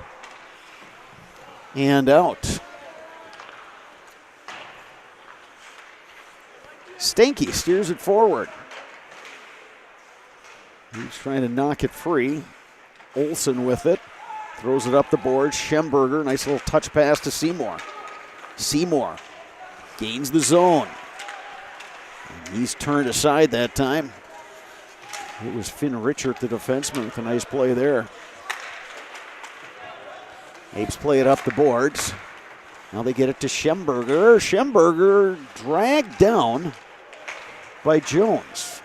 And out. Stanky steers it forward. He's trying to knock it free. Olsen with it. Throws it up the board. Schemberger, nice little touch pass to Seymour. Seymour gains the zone. And he's turned aside that time. It was Finn Richard, the defenseman, with a nice play there. Apes play it up the boards. Now they get it to Schemberger. Schemberger dragged down by Jones.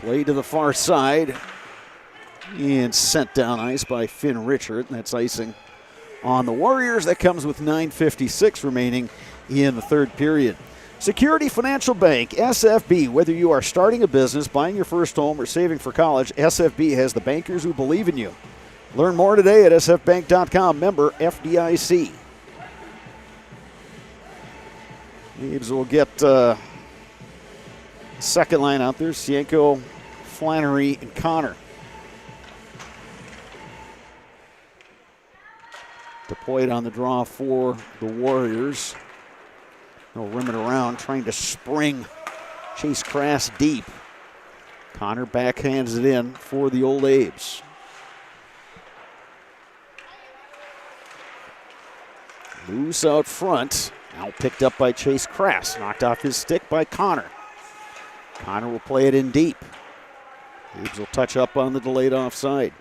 Play to the far side and sent down ice by Finn Richard. That's icing on the Warriors. That comes with 9:56 remaining in the third period. Security Financial Bank, SFB. Whether you are starting a business, buying your first home, or saving for college, SFB has the bankers who believe in you. Learn more today at sfbank.com. Member FDIC. Leaves will get second line out there. Sienko, Flannery, and Connor. Deployed on the draw for the Warriors. They'll rim it around, trying to spring Chase Crass deep. Connor backhands it in for the Old Abes. Loose out front. Now picked up by Chase Crass. Knocked off his stick by Connor. Connor will play it in deep. Abes will touch up on the delayed offside.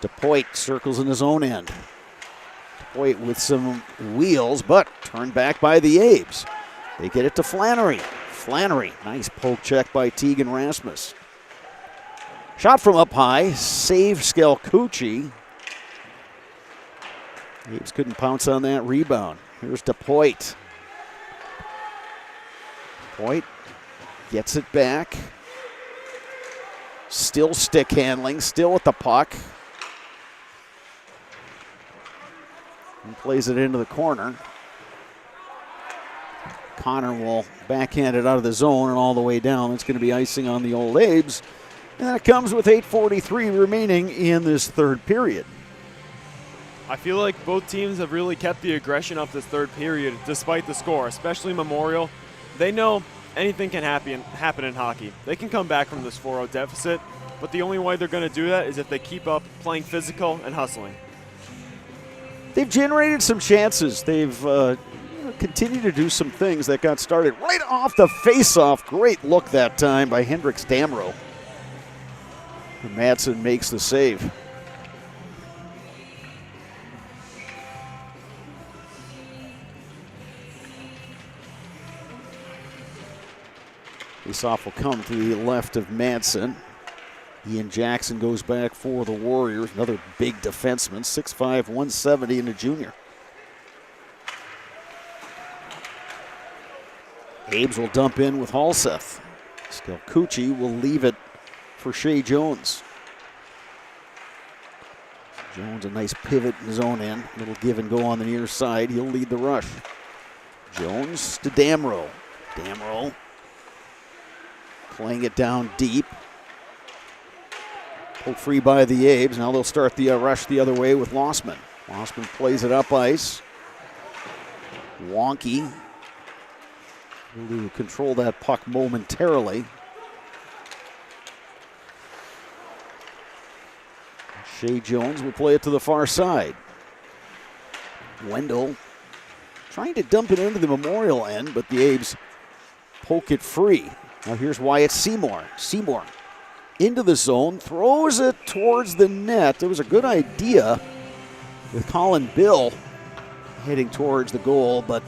DePoit circles in his own end. DePoit with some wheels, but turned back by the Abes. They get it to Flannery. Flannery, nice poke check by Tegan Rasmus. Shot from up high, save Skelkuchi. Abes couldn't pounce on that rebound. Here's DePoit. DePoit gets it back. Still stick handling, still with the puck. And plays it into the corner. Connor will backhand it out of the zone and all the way down. It's going to be icing on the Old Abes. And that comes with 8:43 remaining in this third period. I feel like both teams have really kept the aggression up this third period despite the score, especially Memorial. They know anything can happen in hockey. They can come back from this 4-0 deficit, but the only way they're going to do that is if they keep up playing physical and hustling. They've generated some chances. They've continued to do some things that got started right off the face-off. Great look that time by Hendricks Damrow. And Madsen makes the save. Face-off will come to the left of Madsen. Ian Jackson goes back for the Warriors. Another big defenseman, 6'5", 170 and a junior. Abes will dump in with Halseth. Skelkuchi will leave it for Shea Jones. Jones, a nice pivot in his own end. Little give and go on the near side. He'll lead the rush. Jones to Damrow. Damrow playing it down deep. Pulled free by the Abes. Now they'll start the rush the other way with Lossman. Lossman plays it up ice. Wonky will control that puck momentarily. Shea Jones will play it to the far side. Wendell trying to dump it into the Memorial end, but the Abes poke it free. Now here's Wyatt Seymour. Seymour into the zone, throws it towards the net. It was a good idea with Colin Bill heading towards the goal, but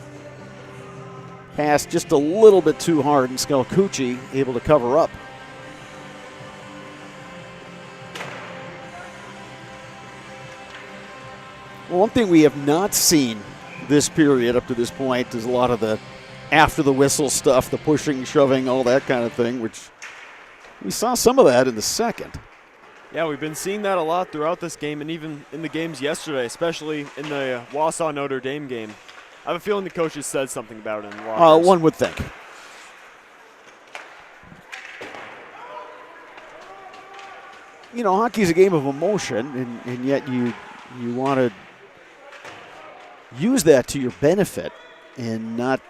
passed just a little bit too hard, and Skelkuchi able to cover up. Well, one thing we have not seen this period up to this point is a lot of the after the whistle stuff, the pushing, shoving, all that kind of thing, which we saw some of that in the second. Yeah, we've been seeing that a lot throughout this game and even in the games yesterday, especially in the Wausau Notre Dame game. I have a feeling the coaches said something about it in the lockers. One would think. You know, hockey's a game of emotion, and yet you want to use that to your benefit and not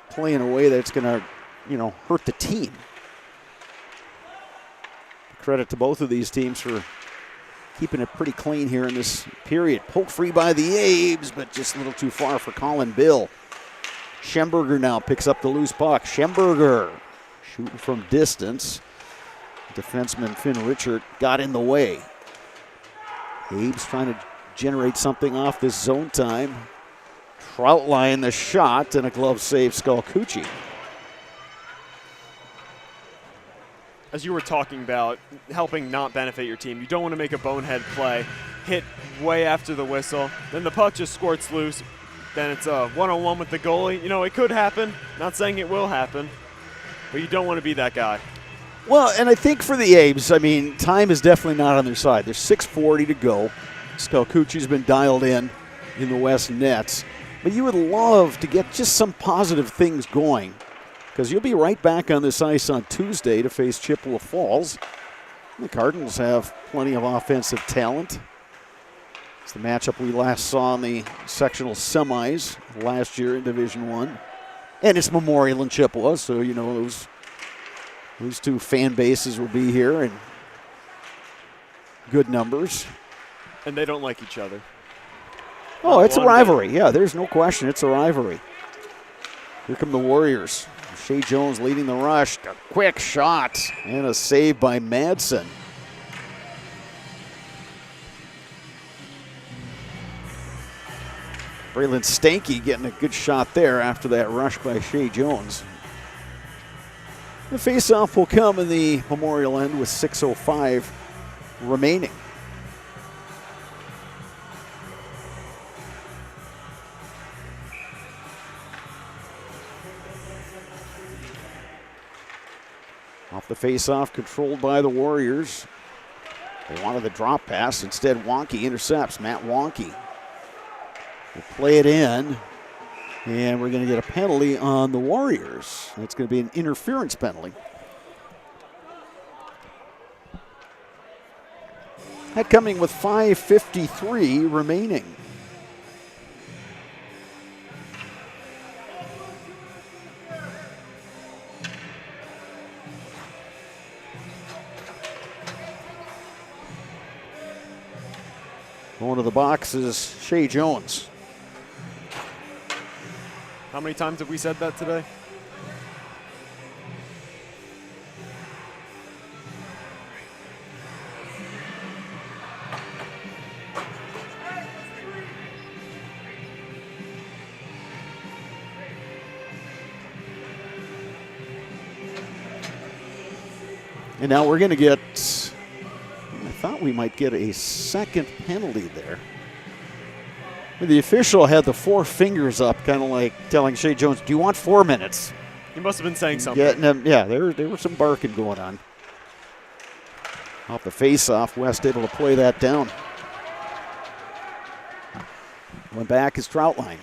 play in a way that's going to, hurt the team. Credit to both of these teams for keeping it pretty clean here in this period. Poke free by the Abes, but just a little too far for Colin Bill. Schemberger now picks up the loose puck. Schemberger shooting from distance. Defenseman Finn Richard got in the way. Abes trying to generate something off this zone time. Troutline the shot and a glove save, Skalkuchi. As you were talking about helping not benefit your team, you don't want to make a bonehead play, hit way after the whistle, then the puck just squirts loose, then it's a one-on-one with the goalie. It could happen. Not saying it will happen, but you don't want to be that guy. Well, and I think for the Abes, time is definitely not on their side. There's 6:40 to go. Skalkuchi's been dialed in the West Nets. But you would love to get just some positive things going, because you'll be right back on this ice on Tuesday to face Chippewa Falls. The Cardinals have plenty of offensive talent. It's the matchup we last saw in the sectional semis last year in Division I. And it's Memorial and Chippewa, so those two fan bases will be here in good numbers. And they don't like each other. Oh, it's a rivalry. Yeah, there's no question. It's a rivalry. Here come the Warriors. Shea Jones leading the rush. A quick shot and a save by Madsen. Braylon Stanky getting a good shot there after that rush by Shea Jones. The faceoff will come in the Memorial end with 6:05 remaining. Off the faceoff, controlled by the Warriors. They wanted the drop pass. Instead, Wonky intercepts. Matt Wonky will play it in. And we're going to get a penalty on the Warriors. It's going to be an interference penalty. That coming with 5:53 remaining. Going to the box is Shea Jones. How many times have we said that today? And now we're going to get, I thought we might get a second penalty there. The official had the four fingers up, kind of like telling Shea Jones, do you want 4 minutes? He must have been saying something. Yeah, there was some barking going on. Off the face-off, West able to play that down. Went back is Troutline.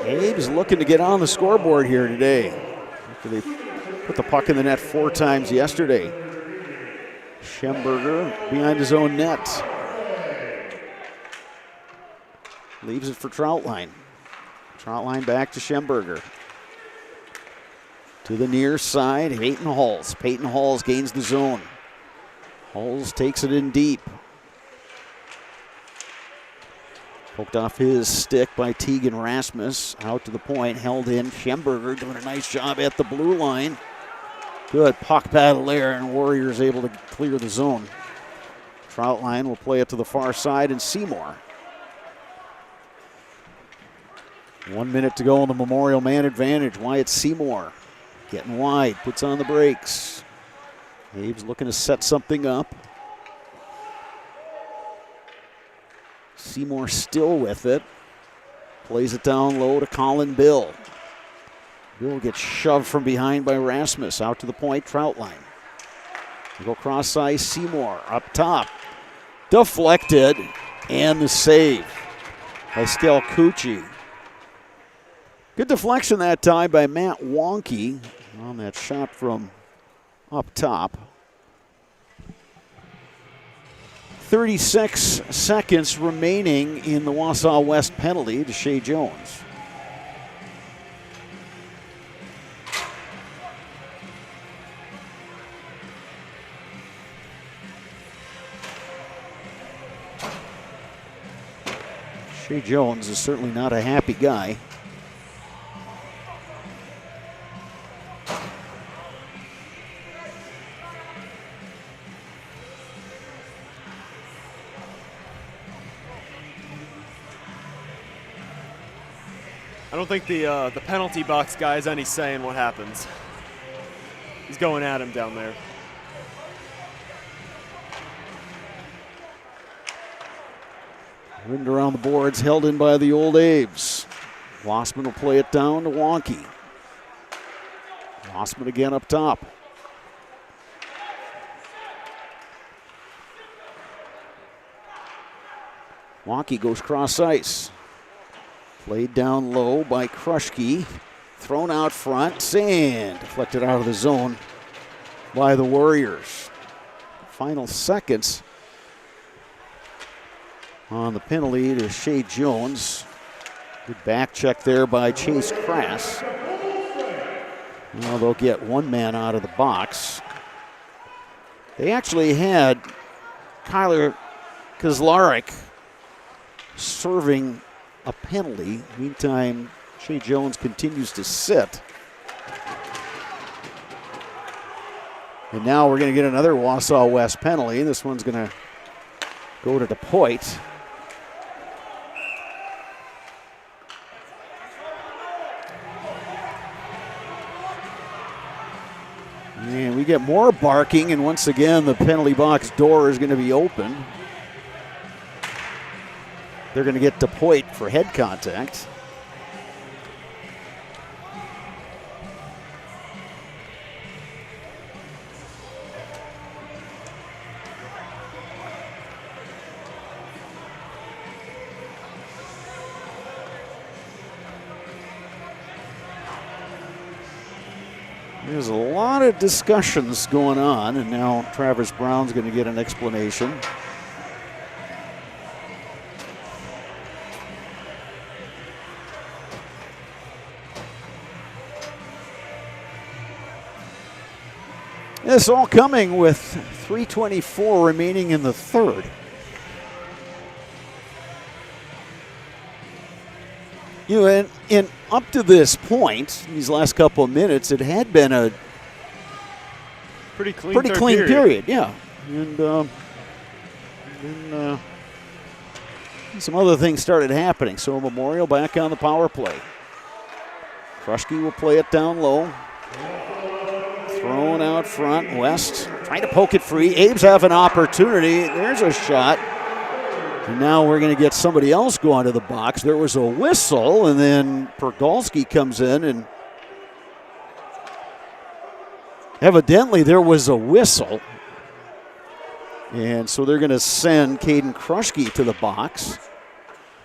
Abe's looking to get on the scoreboard here today. After they put the puck in the net 4 times yesterday. Schemberger behind his own net. Leaves it for Troutline. Troutline back to Schemberger. To the near side, Peyton Halls. Peyton Halls gains the zone. Halls takes it in deep. Poked off his stick by Tegan Rasmus. Out to the point, held in. Schemberger doing a nice job at the blue line. Good puck battle there, and Warriors able to clear the zone. Troutline will play it to the far side, and Seymour. 1 minute to go on the Memorial man advantage. Wyatt Seymour getting wide, puts on the brakes. Abe's looking to set something up. Seymour still with it. Plays it down low to Colin Bill. Bill gets shoved from behind by Rasmus. Out to the point, Troutline. They go cross ice, Seymour up top. Deflected, and the save by Stelcucci. Good deflection that time by Matt Wonky on that shot from up top. 36 seconds remaining in the Wausau West penalty to Shea Jones. Shea Jones is certainly not a happy guy. I don't think the penalty box guy has any say in what happens. He's going at him down there. Ringed around the boards, held in by the Old Aves. Lossman will play it down to Wonky. Lossman again up top. Wonky goes cross ice. Played down low by Krushke. Thrown out front. Sand deflected out of the zone by the Warriors. Final seconds on the penalty to Shea Jones. Good back check there by Chase Crass. Well, they'll get one man out of the box. They actually had Kyler Kozlarek serving a penalty. Meantime, Shea Jones continues to sit. And now we're going to get another Wausau West penalty. This one's going to go to DePoit. And we get more barking, and once again, the penalty box door is going to be open. They're going to get DePoit for head contact. There's a lot of discussions going on, and now Travis Brown's going to get an explanation. This all coming with 3:24 remaining in the third. You know, and up to this point, these last couple of minutes, it had been a pretty clean period. Yeah. And then some other things started happening. So Memorial back on the power play. Krushke will play it down low. Thrown out front. West trying to poke it free. Abe's have an opportunity. There's a shot. And now we're going to get somebody else going to the box. There was a whistle, and then Pergolski comes in, and evidently there was a whistle. And so they're going to send Caden Krushke to the box,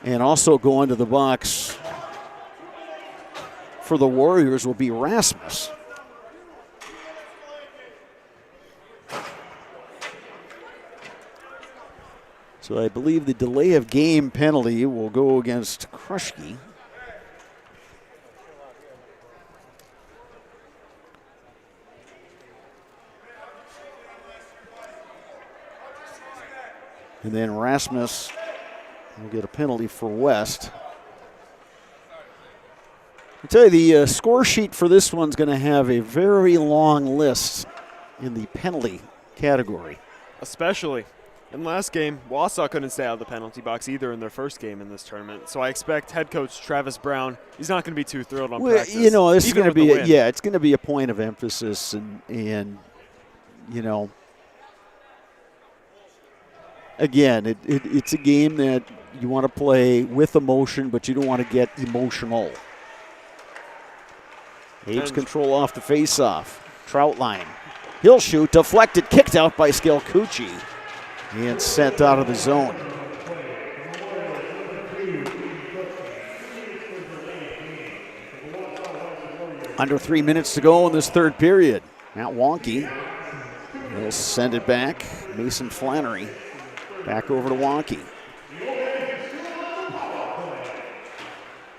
and also going to the box for the Warriors will be Rasmus. So I believe the delay of game penalty will go against Krushke. And then Rasmus will get a penalty for West. I tell you, the score sheet for this one's going to have a very long list in the penalty category. Especially. In the last game, Wausau couldn't stay out of the penalty box either in their first game in this tournament. So I expect head coach Travis Brown, he's not going to be too thrilled on practice. You know, this is going to be it's going to be a point of emphasis, and you know, again, it's a game that you want to play with emotion, but you don't want to get emotional. Abe's control off the faceoff. Troutline. He'll shoot, deflected, kicked out by Skelkuchi, and sent out of the zone. Under 3 minutes to go in this third period. Matt Wonky will send it back. Mason Flannery back over to Wonky.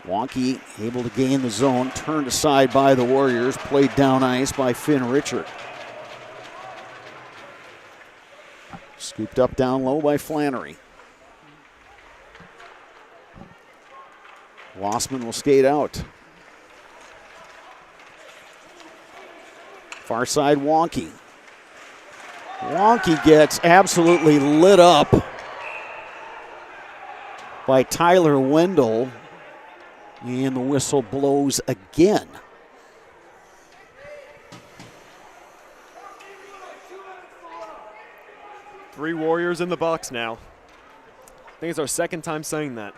Wonky able to gain the zone, turned aside by the Warriors, played down ice by Finn Richard. Scooped up down low by Flannery. Lossman will skate out. Far side, Wonky. Wonky gets absolutely lit up by Tyler Wendell, and the whistle blows again. Three Warriors in the box now. I think it's our second time saying that.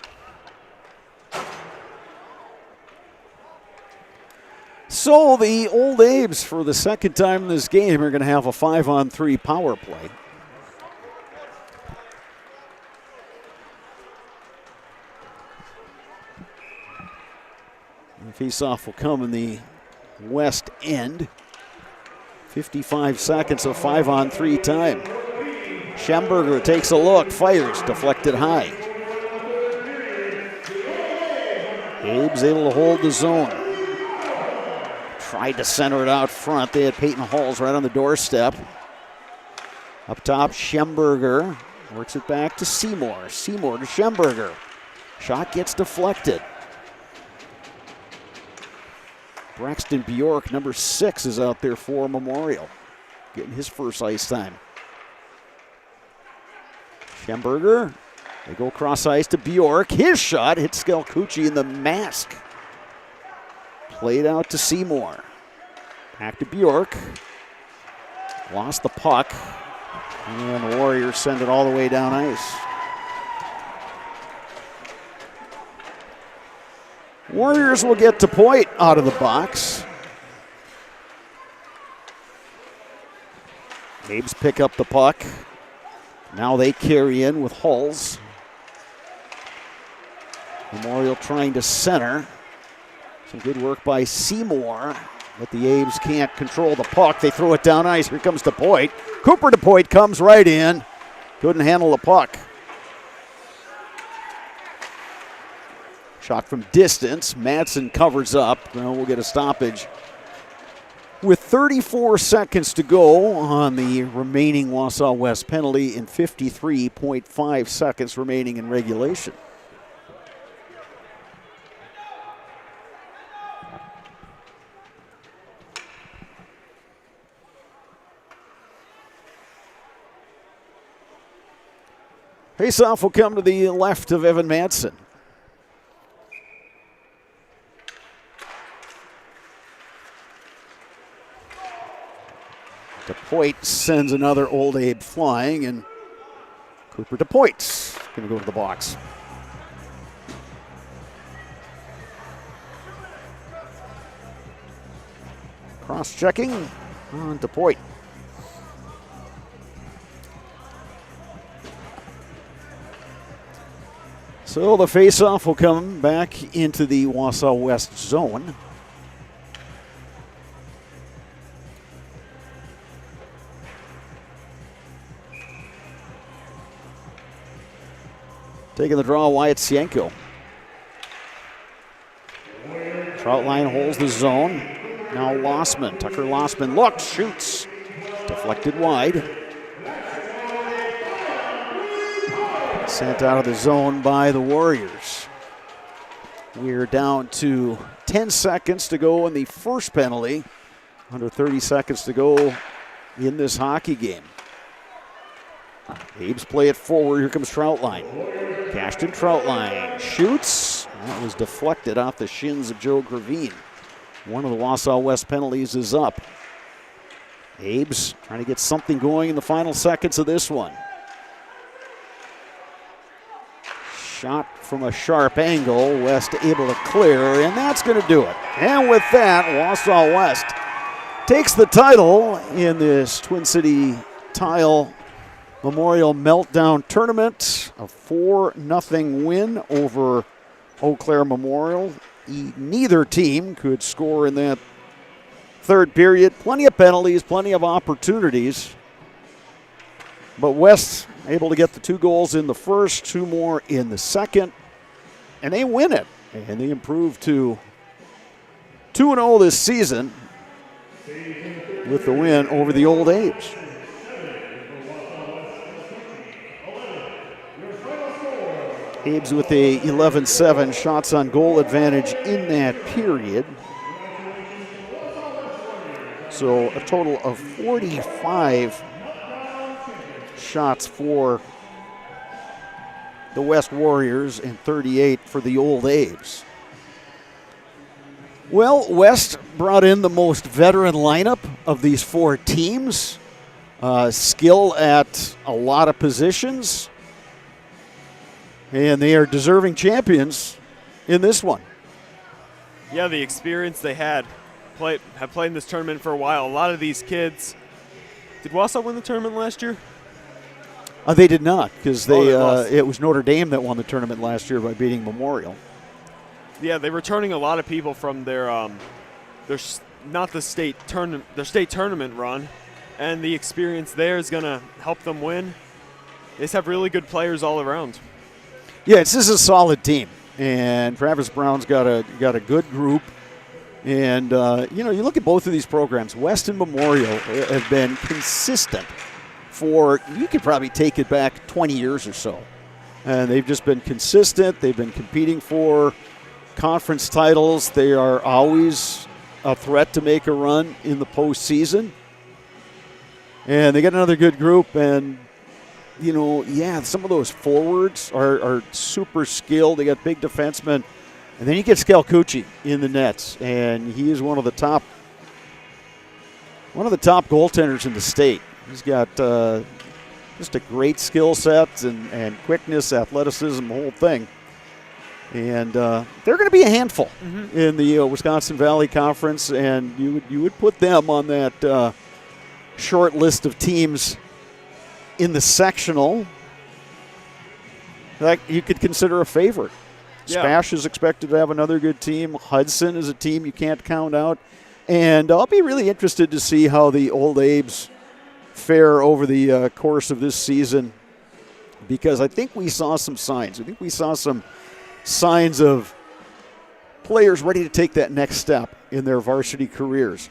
So the Old Abes, for the second time in this game, are going to have a 5-on-3 power play. And face-off will come in the west end. 55 seconds of 5-on-3 time. Schemberger takes a look, fires, deflected high. Abe's able to hold the zone. Tried to center it out front. They had Peyton Halls right on the doorstep. Up top, Schemberger works it back to Seymour. Seymour to Schemberger. Shot gets deflected. Braxton Bjork, number 6, is out there for Memorial, getting his first ice time. Schemberger, they go cross ice to Bjork. His shot hits Skelkuchi in the mask. Played out to Seymour. Back to Bjork. Lost the puck. And the Warriors send it all the way down ice. Warriors will get DePoit out of the box. Abes pick up the puck. Now they carry in with Hulls. Memorial trying to center. Some good work by Seymour, but the Abes can't control the puck. They throw it down ice. Here comes DePoit. Cooper DePoit comes right in. Couldn't handle the puck. Shot from distance. Madsen covers up. Now we'll get a stoppage. With 34 seconds to go on the remaining Wausau West penalty and 53.5 seconds remaining in regulation. Faceoff will come to the left of Evan Madsen. DePoit sends another Old Abe flying, and Cooper DePoit's going to go to the box. Cross-checking on DePoit. So the faceoff will come back into the Wausau West zone. Taking the draw, Wyatt Sienko. Troutline holds the zone. Now Lossman. Tucker Lossman looks, shoots. Deflected wide. Sent out of the zone by the Warriors. We're down to 10 seconds to go in the first penalty. Under 30 seconds to go in this hockey game. Abes play it forward. Here comes Troutline. Cashton Troutline shoots. That was deflected off the shins of Joe Gravine. One of the Wausau West penalties is up. Abes trying to get something going in the final seconds of this one. Shot from a sharp angle. West able to clear, and that's going to do it. And with that, Wausau West takes the title in this Twin City Tile Memorial Meltdown Tournament. A 4-0 win over Eau Claire Memorial. Neither team could score in that third period. Plenty of penalties, plenty of opportunities. But West able to get the 2 goals in the first, 2 more in the second, and they win it. And they improve to 2-0 this season with the win over the Old A's. Abe's with a 11-7 shots on goal advantage in that period. So a total of 45 shots for the West Warriors and 38 for the Old A's. Well, West brought in the most veteran lineup of these 4 teams. Skill at a lot of positions. And they are deserving champions in this one. Yeah, the experience they have played in this tournament for a while. A lot of these kids. Did Wausau win the tournament last year? They did not, because lost. it was Notre Dame that won the tournament last year by beating Memorial. Yeah, they're returning a lot of people from their state tournament run, and the experience there is going to help them win. They just have really good players all around. Yeah, this is a solid team, and Travis Brown's got a good group. And you look at both of these programs. West and Memorial have been consistent for, you could probably take it back 20 years or so, and they've just been consistent. They've been competing for conference titles. They are always a threat to make a run in the postseason, and they got another good group. And some of those forwards are super skilled. They got big defensemen. And then you get Scalcucci in the nets, and he is one of the top goaltenders in the state. He's got just a great skill set and quickness, athleticism, the whole thing. And they're going to be a handful in the Wisconsin Valley Conference, and you would put them on that short list of teams in the sectional that you could consider a favorite. Yeah. Spash is expected to have another good team. Hudson is a team you can't count out. And I'll be really interested to see how the Old Abe's fare over the course of this season, because I think we saw some signs. I think we saw some signs of players ready to take that next step in their varsity careers.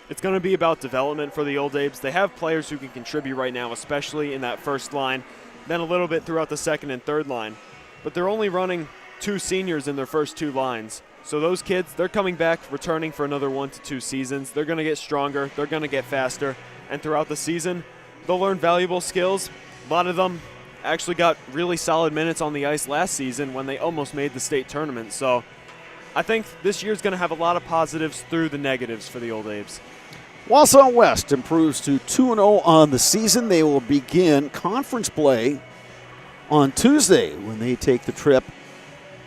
It's going to be about development for the Old Abes. They have players who can contribute right now, especially in that first line, then a little bit throughout the second and third line. But they're only running 2 seniors in their first 2 lines. So those kids, they're coming back, returning for another 1 to 2 seasons. They're going to get stronger. They're going to get faster. And throughout the season, they'll learn valuable skills. A lot of them actually got really solid minutes on the ice last season when they almost made the state tournament. So I think this year's going to have a lot of positives through the negatives for the Old Abes. Wausau West improves to 2-0 on the season. They will begin conference play on Tuesday when they take the trip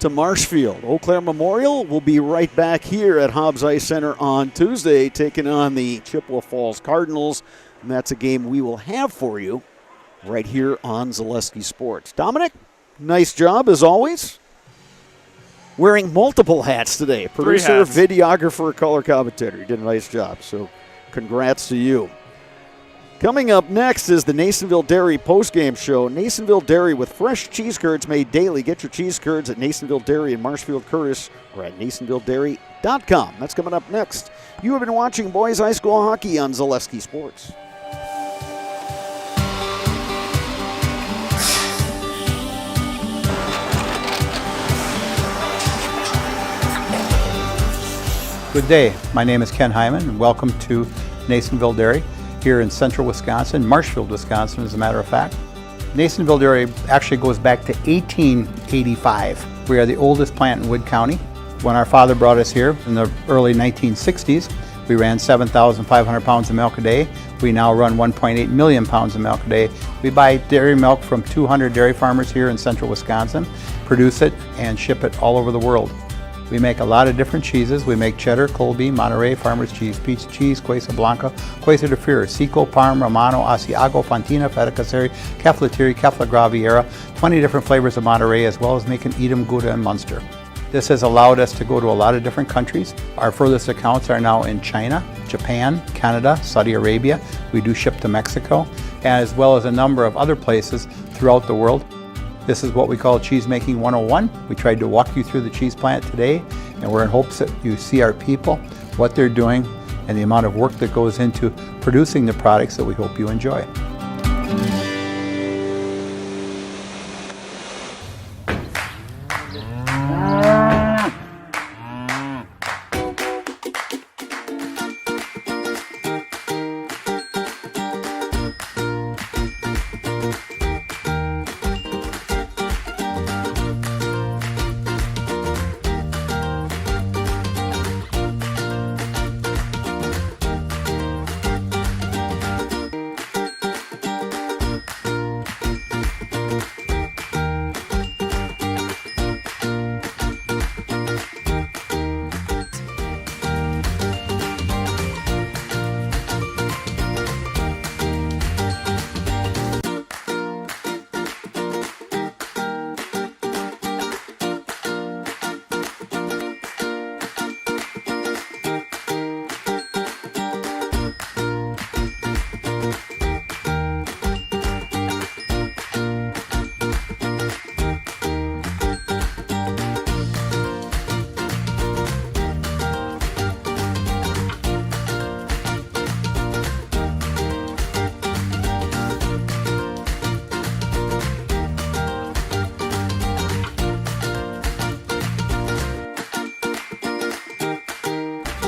to Marshfield. Eau Claire Memorial will be right back here at Hobbs Ice Center on Tuesday, taking on the Chippewa Falls Cardinals, and that's a game we will have for you right here on Zaleski Sports. Dominic, nice job as always. Wearing multiple hats today. Producer, videographer, color commentator. You did a nice job, so congrats to you. Coming up next is the Nasonville Dairy postgame show. Nasonville Dairy with fresh cheese curds made daily. Get your cheese curds at Nasonville Dairy in Marshfield Curtis or at NasonvilleDairy.com. That's coming up next. You have been watching boys high school hockey on Zaleski Sports. Good day. My name is Ken Hyman, and welcome to Nasonville Dairy here in central Wisconsin, Marshfield, Wisconsin, as a matter of fact. Nasonville Dairy actually goes back to 1885. We are the oldest plant in Wood County. When our father brought us here in the early 1960s, We ran 7,500 pounds of milk a day. We now run 1.8 million pounds of milk a day. We buy dairy milk from 200 dairy farmers here in central Wisconsin, produce it, and ship it all over the world. We make a lot of different cheeses. We make cheddar, Colby, Monterey, Farmer's Cheese, Pizza Cheese, Quesa Blanca, Quesa de Freer, Seco, Parm, Romano, Asiago, Fontina, Feta Caseri, Cafetieri, Cafla Graviera, 20 different flavors of Monterey, as well as making Edam, Gouda, and Munster. This has allowed us to go to a lot of different countries. Our furthest accounts are now in China, Japan, Canada, Saudi Arabia. We do ship to Mexico, as well as a number of other places throughout the world. This is what we call Cheese Making 101. We tried to walk you through the cheese plant today, and we're in hopes that you see our people, what they're doing, and the amount of work that goes into producing the products that we hope you enjoy.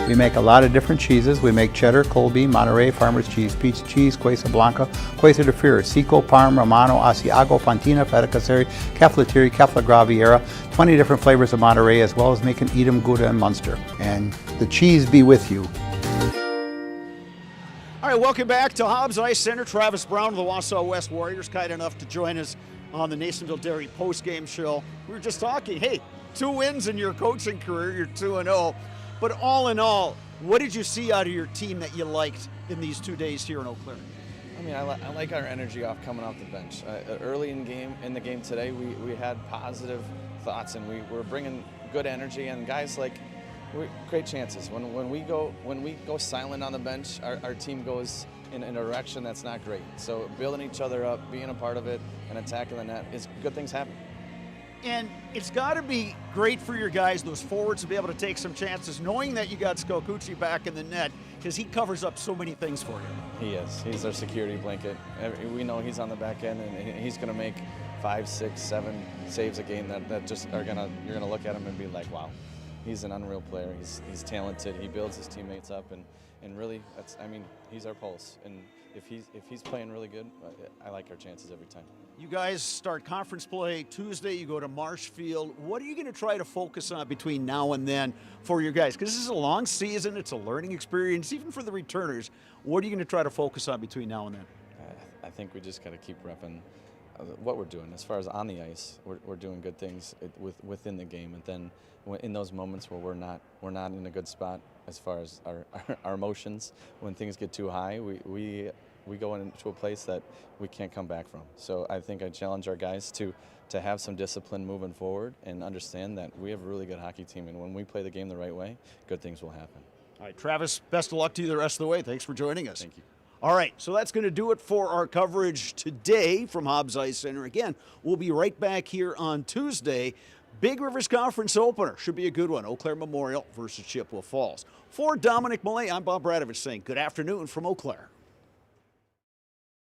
We make a lot of different cheeses. We make cheddar, Colby, Monterey, Farmer's Cheese, Pizza Cheese, Quesa Blanca, Quesa de Freer, Seco, Parm, Romano, Asiago, Fontina, Feta Caseri, Cafetieri, Cafla Graviera, 20 different flavors of Monterey, as well as making Edam, Gouda, and Munster. And the cheese be with you. All right, welcome back to Hobbs Ice Center. Travis Brown of the Wausau West Warriors, kind enough to join us on the Nasonville Dairy postgame show. We were just talking, hey, 2 wins in your coaching career, you're 2-0. But all in all, what did you see out of your team that you liked in these 2 days here in Eau Claire? I mean, I like our energy off coming off the bench. Early in the game today, we had positive thoughts and we were bringing good energy. And guys, like, great chances. When we go silent on the bench, our team goes in a direction that's not great. So building each other up, being a part of it, and attacking the net, good things happen. And it's got to be great for your guys, those forwards, to be able to take some chances, knowing that you got Skokuchi back in the net, because he covers up so many things for you. He is. He's our security blanket. We know he's on the back end, and he's going to make 5, 6, 7 saves a game that just you're going to look at him and be like, wow, he's an unreal player. He's talented. He builds his teammates up, and really, he's our pulse. And if he's playing really good, I like our chances every time. You guys start conference play Tuesday. You go to Marshfield. What are you going to try to focus on between now and then for your guys? Because this is a long season. It's a learning experience, even for the returners. What are you going to try to focus on between now and then? I think we just got to keep repping what we're doing. As far as on the ice, we're doing good things within the game, and then in those moments where we're not in a good spot as far as our emotions, when things get too high, we go into a place that we can't come back from. So I think I challenge our guys to have some discipline moving forward and understand that we have a really good hockey team, and when we play the game the right way, good things will happen. All right, Travis, best of luck to you the rest of the way. Thanks for joining us. Thank you. All right, so that's going to do it for our coverage today from Hobbs Ice Center. Again, we'll be right back here on Tuesday. Big Rivers Conference opener. Should be a good one. Eau Claire Memorial versus Chippewa Falls. For Dominic Millay, I'm Bob Radovich saying good afternoon from Eau Claire.